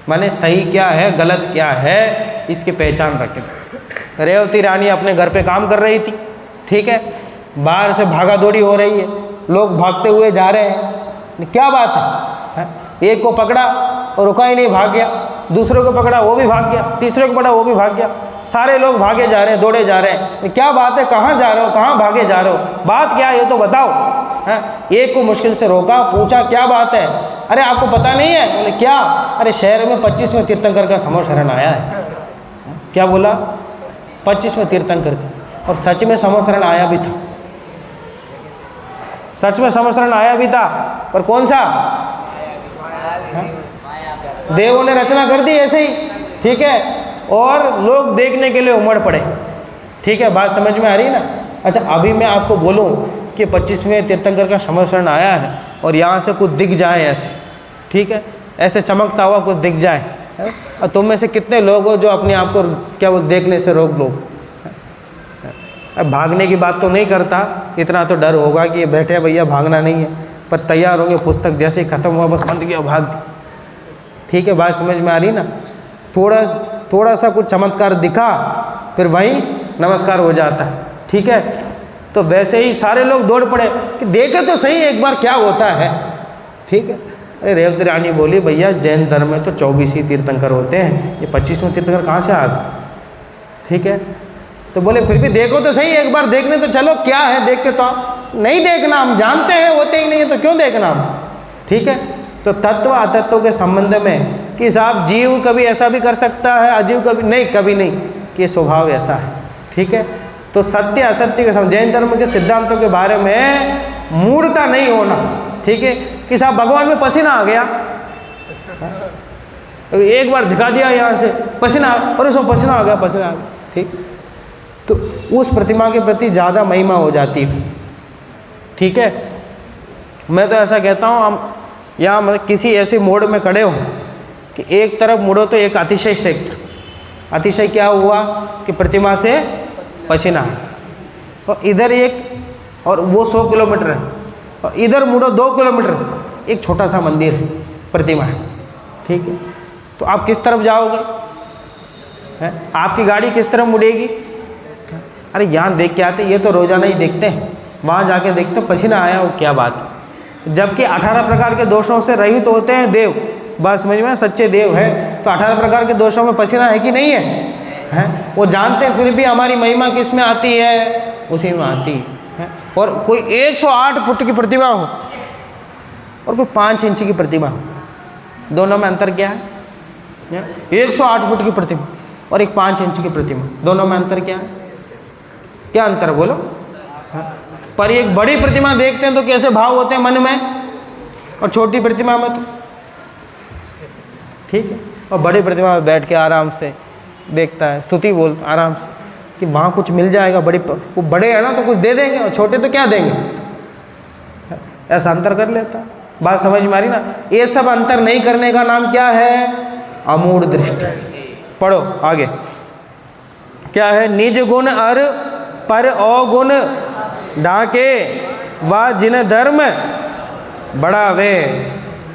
माने सही क्या है गलत क्या है इसकी पहचान रखें। रेवती रानी अपने घर पे काम कर रही थी, ठीक है, बाहर से भागा दौड़ी हो रही है, लोग भागते हुए जा रहे हैं, क्या बात है? एक को पकड़ा और रुका ही नहीं, भाग गया, दूसरे को पकड़ा वो भी भाग गया, तीसरे को पकड़ा वो भी भाग गया, सारे लोग भागे जा रहे हैं, दौड़े जा रहे हैं। क्या बात है, कहाँ जा रहे हो, कहाँ भागे जा रहे हो, बात क्या है ये तो बताओ। हैं? एक को मुश्किल से रोका, पूछा क्या बात है? अरे आपको पता नहीं है? बोले क्या? अरे शहर में 25वें तीर्थंकर का समोशरण आया है। क्या बोला? 25वें तीर्थंकर का, और सच में समोशरण आया भी था, सच में समोशरण आया भी था, पर कौन सा? देवों ने रचना कर दी ऐसे ही, ठीक है, और लोग देखने के लिए उमड़ पड़े, ठीक है, बात समझ में आ रही ना? अच्छा, अभी मैं आपको बोलूं कि 25वें तीर्थंकर का समोशरण आया है और यहाँ से कुछ दिख जाए ऐसे, ठीक है, ऐसे चमकता हुआ कुछ दिख जाए, है? और तुम में से कितने लोग हो जो अपने आप को क्या वो देखने से रोक लो? अब भागने की बात तो नहीं करता, इतना तो डर होगा कि ये बैठे भैया भागना नहीं है, पर तैयार होंगे, पुस्तक जैसे ही ख़त्म हुआ बस बंद किया भाग दी, ठीक है, बात समझ में आ रही ना? थोड़ा सा कुछ चमत्कार दिखा फिर वहीं नमस्कार हो जाता है, ठीक है। तो वैसे ही सारे लोग दौड़ पड़े कि देखे तो सही एक बार क्या होता है, ठीक है। अरे रेवती रानी बोली भैया जैन धर्म में तो 24 ही तीर्थंकर होते हैं, ये 25वें तीर्थंकर कहाँ से आ गए, ठीक है। तो बोले फिर भी देखो तो सही, एक बार देखने तो चलो क्या है, देख के तो नहीं देखना, हम जानते हैं होते ही नहीं है तो क्यों देखना हम, ठीक है। तो तत्व अतत्व के संबंध में कि साहब जीव कभी ऐसा भी कर सकता है, अजीव कभी नहीं, कभी नहीं, कि स्वभाव ऐसा है, ठीक है। तो सत्य असत्य के संबंध, जैन धर्म के सिद्धांतों के बारे में मूढ़ता नहीं होना, ठीक है, कि साहब भगवान में पसीना आ गया, एक बार दिखा दिया यहाँ से पसीना, और उसमें पसीना आ गया, पसीना आ गया, ठीक, तो उस प्रतिमा के प्रति ज़्यादा महिमा हो जाती है, ठीक है। मैं तो ऐसा कहता हूँ, हम यहाँ मतलब किसी ऐसे मोड़ में खड़े हो कि एक तरफ मुड़ो तो एक अतिशय क्षेत्र, अतिशय क्या हुआ कि प्रतिमा से पसीना है, और इधर एक, और वो 100 किलोमीटर है, और इधर मुड़ो 2 किलोमीटर, एक छोटा सा मंदिर है, प्रतिमा है, ठीक है। तो आप किस तरफ जाओगे? है? आपकी गाड़ी किस तरफ मुड़ेगी? अरे यहाँ देख के आते, ये तो रोज़ाना ही देखते हैं, वहाँ जाके देखते पसीना आया वो क्या बात है। जबकि 18 प्रकार के दोषों से रहित तो होते हैं देव, बात समझ में, सच्चे देव है तो 18 प्रकार के दोषों में पसीना है कि नहीं है? हैं? वो जानते हैं, फिर भी हमारी महिमा किस में आती है? उसी में आती है। और कोई 108 फुट की प्रतिमा हो और कोई 5 इंच की प्रतिमा हो, दोनों में अंतर क्या है? 108 फुट की प्रतिमा और एक 5 इंच की प्रतिमा, दोनों में अंतर क्या है? क्या अंतर बोलो? पर एक बड़ी प्रतिमा देखते हैं तो कैसे भाव होते हैं मन में, और छोटी प्रतिमा में तो ठीक है, और बड़ी प्रतिमा में बैठ के आराम से देखता है, स्तुति बोलता आराम से, कि वहाँ कुछ मिल जाएगा, वो बड़े हैं ना तो कुछ दे देंगे, और छोटे तो क्या देंगे, ऐसा अंतर कर लेता। बात समझ में आ रही ना? ये सब अंतर नहीं करने का नाम क्या है? अमूढ़ दृष्टि। पढ़ो आगे, क्या है? निज गुण अर पर अवगुण ढाके व जिन धर्म बढ़ावे।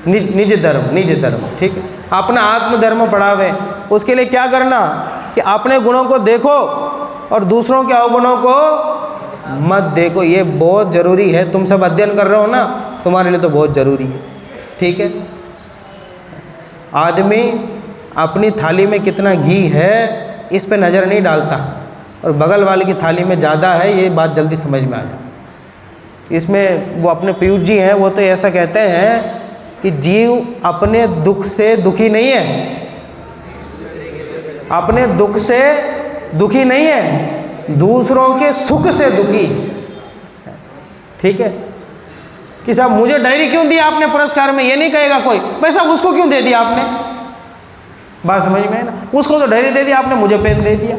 निज धर्म, ठीक है, अपना आत्मधर्म बढ़ावे। उसके लिए क्या करना कि अपने गुणों को देखो और दूसरों के अवगुणों को मत देखो। ये बहुत ज़रूरी है। तुम सब अध्ययन कर रहे हो ना, तुम्हारे लिए तो बहुत ज़रूरी है, ठीक है। आदमी अपनी थाली में कितना घी है इस पे नज़र नहीं डालता, और बगल वाले की थाली में ज़्यादा है, ये बात जल्दी समझ में आ जाए। इसमें वो अपने पीयूष जी हैं, वो तो ऐसा कहते हैं कि जीव अपने दुख से दुखी नहीं है, अपने दुख से दुखी नहीं है, दूसरों के सुख से दुखी, ठीक है। कि साहब मुझे डायरी क्यों दी आपने पुरस्कार में, ये नहीं कहेगा कोई, भाई साहब उसको क्यों दे दिया आपने। बात समझ में है ना? उसको तो डायरी दे दिया आपने, मुझे पेन दे दिया।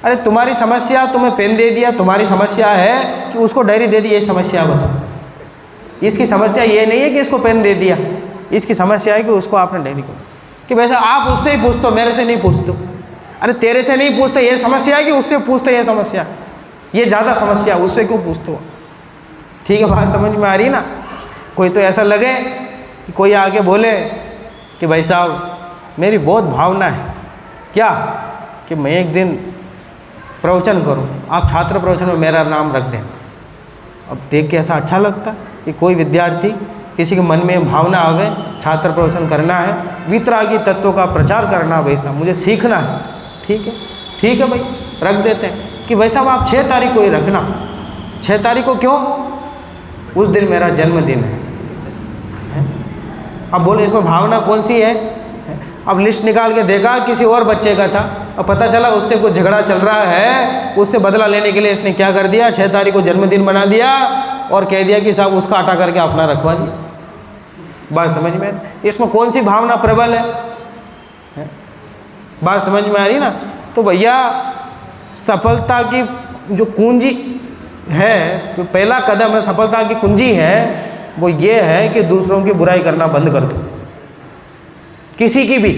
अरे तुम्हारी समस्या, तुम्हें पेन दे दिया, तुम्हारी समस्या है कि उसको डायरी दे दी, ये समस्या बताओ। इसकी समस्या ये नहीं है कि इसको पेन दे दिया, इसकी समस्या है कि उसको आपने डायरी को, कि वैसे आप उससे ही पूछते हो, मेरे से नहीं पूछते। अरे तेरे से नहीं पूछते ये समस्या है कि उससे पूछते ये समस्या, ये ज़्यादा समस्या, उससे क्यों पूछते हो। ठीक है, बात समझ में आ रही ना? कोई तो ऐसा लगे कि कोई आके बोले कि भाई साहब मेरी बहुत भावना है क्या कि मैं एक दिन प्रवचन करूं, आप छात्र प्रवचन में मेरा नाम रख दें। अब देख के ऐसा अच्छा लगता कि कोई विद्यार्थी, किसी के मन में भावना आवे छात्र प्रवचन करना है, वितरागी तत्वों का प्रचार करना, वैसा मुझे सीखना है। ठीक है, ठीक है भाई, रख देते हैं कि वैसा आप 6 तारीख को ही रखना। 6 तारीख को क्यों? उस दिन मेरा जन्मदिन है। अब बोले इसमें भावना कौन सी है? अब लिस्ट निकाल के देखा किसी और बच्चे का था, अब पता चला उससे कुछ झगड़ा चल रहा है, उससे बदला लेने के लिए इसने क्या कर दिया, 6 तारीख को जन्मदिन बना दिया और कह दिया कि साहब उसका हटा करके अपना रखवा दिया। बात समझ में? इसमें कौन सी भावना प्रबल है? बात समझ में आ रही ना? तो भैया सफलता की जो कुंजी है, जो पहला कदम है, सफलता की कुंजी है, वो ये है कि दूसरों की बुराई करना बंद कर दो, किसी की भी।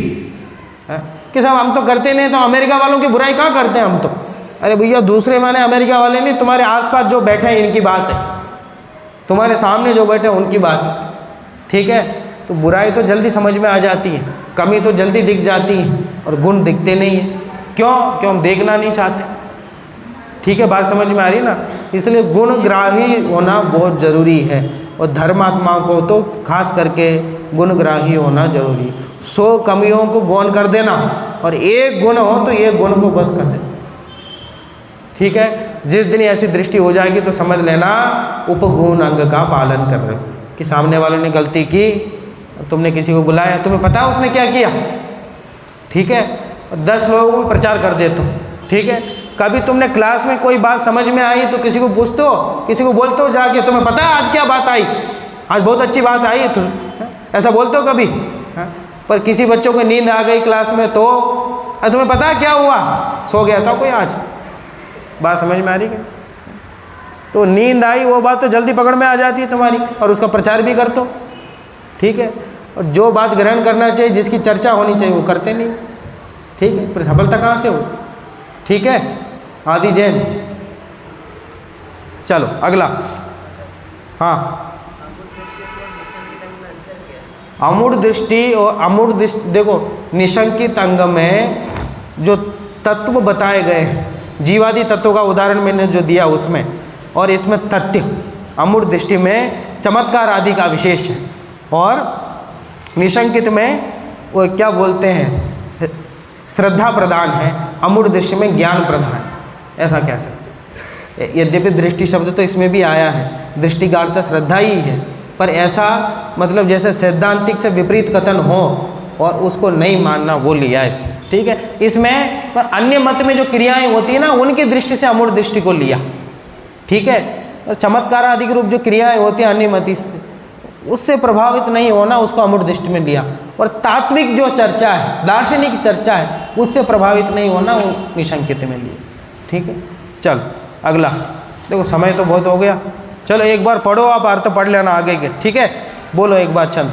कि साहब हम तो करते नहीं, तो अमेरिका वालों की बुराई कहाँ करते हैं हम तो। अरे भैया दूसरे माने अमेरिका वाले नहीं, तुम्हारे आसपास जो बैठे हैं इनकी बात है, तुम्हारे सामने जो बैठे हैं उनकी बात। ठीक है, तो बुराई तो जल्दी समझ में आ जाती है, कमी तो जल्दी दिख जाती है, और गुण दिखते नहीं है। क्यों? क्यों? हम देखना नहीं चाहते। ठीक है, बात समझ में आ रही ना? इसलिए गुणग्राही होना बहुत ज़रूरी है, और धर्मात्मा को तो खास करके गुणग्राही होना जरूरी है। 100 कमियों को गौण कर देना, और एक गुण हो तो एक गुण को बस कर देना। ठीक है, जिस दिन ऐसी दृष्टि हो जाएगी तो समझ लेना उपगुण अंग का पालन कर रहे हो, कि सामने वाले ने गलती की, तुमने किसी को बुलाया, तुम्हें पता है उसने क्या किया। ठीक है, 10 लोगों को प्रचार कर देते हो। ठीक है, कभी तुमने क्लास में कोई बात समझ में आई तो किसी को पूछते हो, किसी को बोलते हो जाके, तुम्हें पता है आज क्या बात आई, आज बहुत अच्छी बात आई, तो ऐसा बोलते हो कभी? पर किसी बच्चों को नींद आ गई क्लास में तो तुम्हें पता है क्या हुआ, सो गया था कोई आज। बात समझ में आ रही है? तो नींद आई वो बात तो जल्दी पकड़ में आ जाती है तुम्हारी, और उसका प्रचार भी करते हो। ठीक है, और जो बात ग्रहण करना चाहिए, जिसकी चर्चा होनी चाहिए, वो करते नहीं। ठीक है, फिर सफलता कहाँ से हो? ठीक है, आदि जैन। चलो अगला। हाँ, अमूढ़ दृष्टि और अमूढ़ दृष्टि, देखो निशंकित अंग में जो तत्व बताए गए हैं, जीवादि तत्वों का उदाहरण मैंने जो दिया उसमें, और इसमें तथ्य, अमूढ़ दृष्टि में चमत्कार आदि का विशेष है, और निशंकित में वो क्या बोलते हैं, श्रद्धा प्रदान है, अमूढ़ दृष्टि में ज्ञान प्रदान, ऐसा कह सकते हैं। यद्यपि दृष्टि शब्द तो इसमें भी आया है, दृष्टि का अर्थ श्रद्धा ही है, पर ऐसा मतलब जैसे सैद्धांतिक से विपरीत कथन हो और उसको नहीं मानना, वो लिया इसमें। ठीक है, इसमें अन्य मत में जो क्रियाएं होती है ना, उनकी दृष्टि से अमूढ़ दृष्टि को लिया। ठीक है, चमत्कार आदि के रूप जो क्रियाएं होती हैं अन्य मति से, उससे प्रभावित नहीं होना, उसको अमूढ़ दृष्टि में लिया। और तात्विक जो चर्चा है, दार्शनिक चर्चा है, उससे प्रभावित नहीं होना, वो निशंकित में लिया। ठीक है। चल अगला देखो, समय तो बहुत हो गया। चलो एक बार पढ़ो आप, अर्थ पढ़ लेना आगे के, ठीक है। बोलो एक बार चल।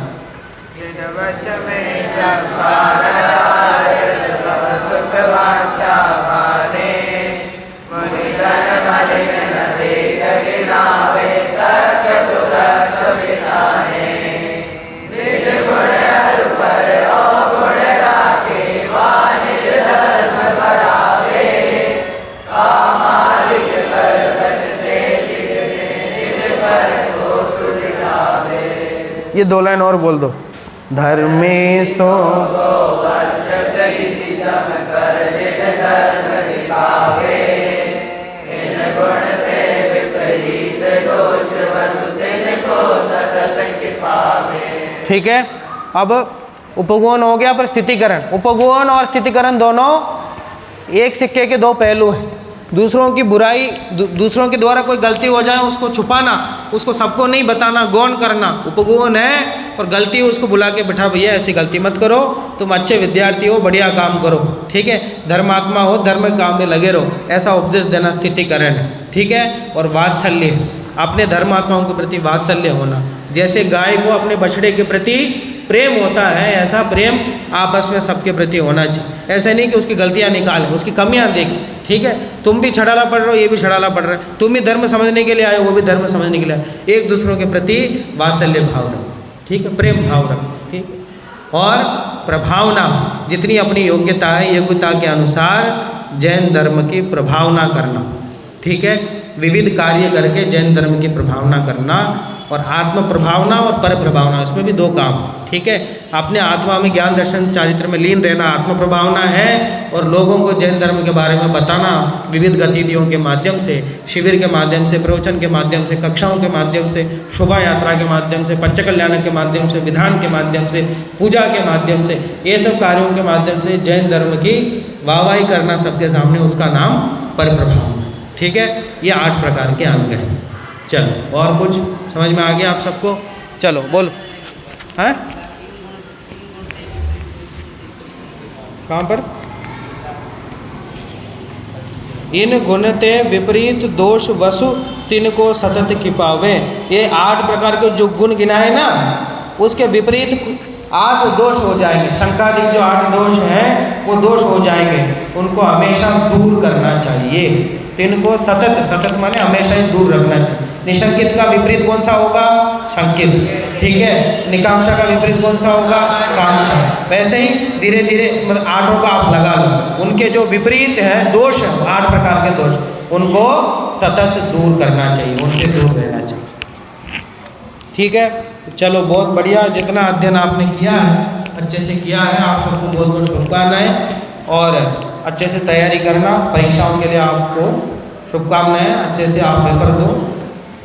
ये 2 लाइन और बोल दो। धर्मेशो ठीक है। अब उपगुण हो गया, पर स्थितिकरण। उपगुण और स्थितिकरण दोनों एक सिक्के के 2 पहलू हैं। दूसरों की बुराई, दूसरों के द्वारा कोई गलती हो जाए उसको छुपाना, उसको सबको नहीं बताना, गौण करना उपगुण है। और गलती उसको बुला के बिठा, भैया ऐसी गलती मत करो, तुम अच्छे विद्यार्थी हो, बढ़िया काम करो, ठीक है, धर्मात्मा हो, धर्म काम में लगे रहो, ऐसा उपदेश देना स्थितिकरण है, ठीक है। और वात्सल्य, अपने धर्मात्माओं के प्रति वात्सल्य होना। जैसे गाय को अपने बछड़े के प्रति प्रेम होता है, ऐसा प्रेम आपस में सबके प्रति होना चाहिए। ऐसे नहीं कि उसकी गलतियां निकालें, उसकी कमियां देखें, ठीक है। तुम भी छड़ाला पढ़ रहे हो, ये भी छड़ाला पढ़ रहे हो, तुम भी धर्म समझने के लिए आए हो, वो भी धर्म समझने के लिए आए। एक दूसरों के प्रति वात्सल्य भाव रखो, ठीक है, प्रेम भाव रखो, ठीक है। और प्रभावना, जितनी अपनी योग्यता है, योग्यता के अनुसार जैन धर्म की प्रभावना करना, ठीक है। विविध कार्य करके जैन धर्म की प्रभावना करना। और आत्म प्रभावना और पर प्रभावना, इसमें भी 2 काम, ठीक है। अपने आत्मा में ज्ञान दर्शन चारित्र में लीन रहना आत्म प्रभावना है। और लोगों को जैन धर्म के बारे में बताना विविध गतिविधियों के माध्यम से, शिविर के माध्यम से, प्रवचन के माध्यम से, कक्षाओं के माध्यम से, शोभा यात्रा के माध्यम से, पंचकल्याण के माध्यम से, विधान के माध्यम से, पूजा के माध्यम से, ये सब कार्यों के माध्यम से जैन धर्म की वाहवाही करना सबके सामने, उसका नाम पर प्रभावना, ठीक है। ये 8 प्रकार के अंग हैं। चलो और कुछ समझ में आ गया आप सबको? चलो बोलो, हैं कहाँ पर? इन गुणते विपरीत दोष वसु तिनको सतत खिपावे। ये 8 प्रकार के जो गुण गिनाए ना, उसके विपरीत 8 दोष हो जाएंगे। शंकादिक जो 8 दोष हैं वो दोष हो जाएंगे, उनको हमेशा दूर करना चाहिए। तिनको सतत, सतत माने हमेशा ही दूर रखना चाहिए। निशंकित का विपरीत कौन सा होगा? शंकित, ठीक है। निकांक्षा का विपरीत कौन सा होगा? कांक्षा। वैसे ही धीरे धीरे मतलब 8 का आप लगा लो, उनके जो विपरीत हैं दोष हैं, 8 प्रकार के दोष, उनको सतत दूर करना चाहिए, उनसे दूर रहना चाहिए, ठीक है। चलो बहुत बढ़िया, जितना अध्ययन आपने किया है अच्छे से किया है, आप सबको बहुत बहुत शुभकामनाएं। और अच्छे से तैयारी करना, परीक्षाओं के लिए आपको शुभकामनाएं। अच्छे से आप पेपर दो,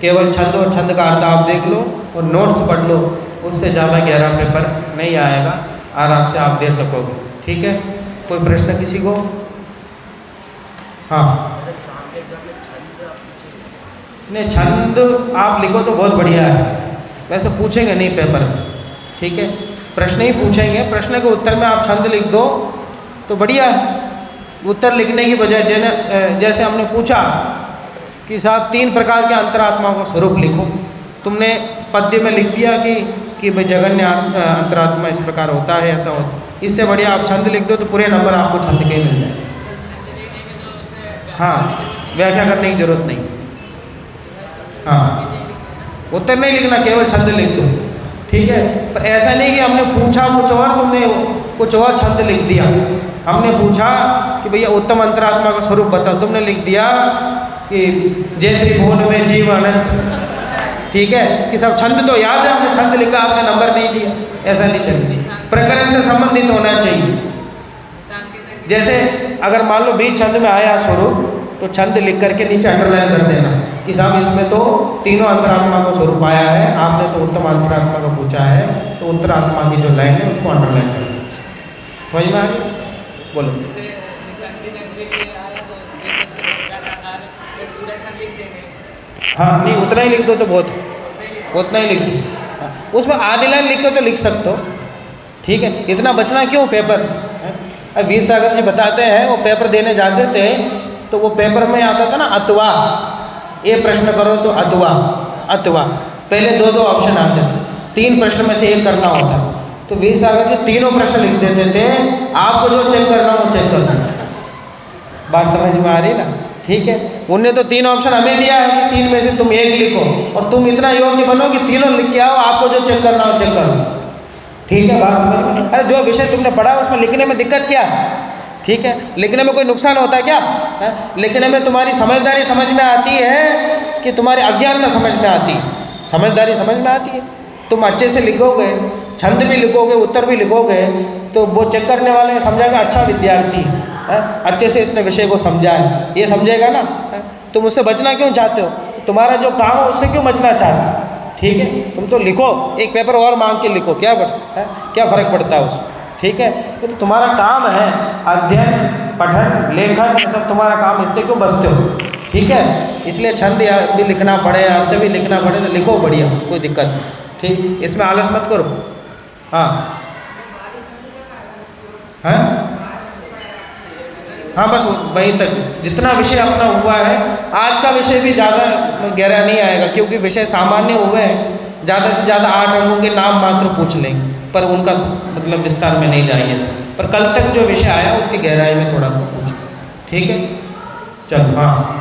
केवल छंद और छंद का अर्थ आप देख लो और नोट्स पढ़ लो, उससे ज़्यादा गहरा पेपर नहीं आएगा, आराम से आप दे सकोगे, ठीक है। कोई प्रश्न किसी को? हाँ नहीं, छंद आप लिखो तो बहुत बढ़िया है, वैसे पूछेंगे नहीं पेपर में, ठीक है, प्रश्न ही पूछेंगे, प्रश्न के उत्तर में आप छंद लिख दो तो बढ़िया है। उत्तर लिखने की बजाय जैसे हमने पूछा कि साहब 3 प्रकार के अंतरात्मा का स्वरूप लिखो, तुमने पद्य में लिख दिया कि भाई जगन्य अंतरात्मा इस प्रकार होता है, ऐसा होता है। इससे बढ़िया आप छंद लिख दो तो पूरे नंबर आपको छंद के ही मिल जाए। हाँ, व्याख्या करने की जरूरत नहीं, हाँ, उत्तर नहीं लिखना, केवल छंद लिख दो, ठीक है। पर ऐसा नहीं कि हमने पूछा कुछ और, तुमने कुछ और छंद लिख दिया। हमने पूछा कि भैया उत्तम अंतरात्मा का स्वरूप बताओ, तुमने लिख दिया कि जय त्रिभुवन में जीव अनंत, ठीक है, कि सब छंद तो याद है, हमने छंद लिखा, आपने नंबर नहीं दिया, ऐसा नहीं चाहिए। प्रकरण से संबंधित होना चाहिए। जैसे अगर मान लो 20 छंद में आया स्वरूप, तो छंद लिख करके नीचे अंडरलाइन कर देना कि साहब इसमें तो तीनों अंतरात्मा का स्वरूप आया है, आपने तो उत्तम अंतरात्मा का पूछा है, तो उत्तरात्मा की जो लाइन है उसको अंडरलाइन कर देना। समझ में आ गया? बोलो। हाँ नहीं, उतना ही लिख दो तो बहुत, उतना ही लिख दो, उसमें आधी लाइन लिख दो तो लिख सकते हो, ठीक है। इतना बचना क्यों पेपर से? अब वीर सागर जी बताते हैं, वो पेपर देने जाते थे तो वो पेपर में आता था ना अथवा, ये प्रश्न करो तो अथवा अथवा, पहले 2 ऑप्शन आते थे, 3 प्रश्न में से एक करना होता है। तो वीर सागर जी तीनों प्रश्न लिख देते थे, आपको जो चेक करना हो चेक करना। बात समझ में आ रही ना? ठीक है, उनने तो 3 ऑप्शन हमें दिया है कि 3 में से तुम एक लिखो, और तुम इतना योग्य बनो कि तीनों लिख के आओ, आपको जो चेक करना हो चेक करो। ठीक है, बात समझ में? अरे जो विषय तुमने पढ़ा उसमें लिखने में दिक्कत क्या? ठीक है, लिखने में कोई नुकसान होता है क्या? है? लिखने में तुम्हारी समझदारी समझ में आती है कि तुम्हारी अज्ञानता समझ में आती है? समझदारी समझ में आती है। तुम अच्छे से लिखोगे, छंद भी लिखोगे, उत्तर भी लिखोगे, तो वो चेक करने वाले समझेगा अच्छा विद्यार्थी है, अच्छे से इसने विषय को समझा है, ये समझेगा ना। है? तुम उससे बचना क्यों चाहते हो? तुम्हारा जो काम हो उससे क्यों बचना चाहते हो? ठीक है, तुम तो लिखो, एक पेपर और मांग के लिखो, क्या क्या फ़र्क पड़ता है उसमें? ठीक है, ये तो तुम्हारा काम है, अध्ययन, पठन, लेखन, ये सब तुम्हारा काम, इससे क्यों बचते हो? ठीक है, इसलिए छंद भी लिखना पड़े, अर्थ भी लिखना पड़े तो लिखो, बढ़िया, कोई दिक्कत नहीं। ठीक, इसमें आलस मत करो। हाँ हैं, हाँ बस वहीं तक जितना विषय अपना हुआ है। आज का विषय भी ज़्यादा गहरा नहीं आएगा, क्योंकि विषय सामान्य हुए हैं, ज़्यादा से ज़्यादा 8 अंकों के नाम मात्र पूछ लेंगे, पर उनका मतलब विस्तार में नहीं जाएंगे। पर कल तक जो विषय आया उसकी गहराई में थोड़ा सा पूछ। ठीक है, चलो। हाँ,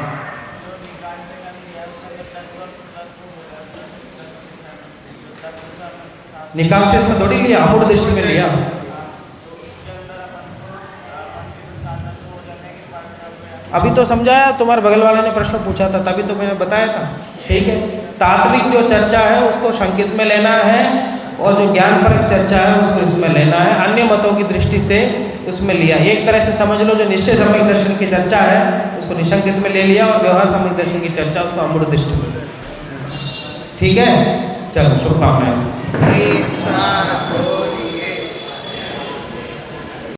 निकांक्षित में थोड़ी लिया, अमूढ़ दृष्टि में लिया। अभी तो समझाया, तुम्हारे बगल वाले ने प्रश्न पूछा था तभी तो मैंने बताया था। ठीक है, तात्विक जो चर्चा है उसको संकेत में लेना है, और जो ज्ञानपरक चर्चा है उसको इसमें लेना है। अन्य मतों की दृष्टि से उसमें लिया। एक तरह से समझ लो, जो निश्चय सम्यक दर्शन की चर्चा है उसको निसंकेत में ले लिया, और व्यवहार सम्यक दर्शन की चर्चा उसको अमूढ़ दृष्टि में। ठीक है, चलो, शुभकामनाएं।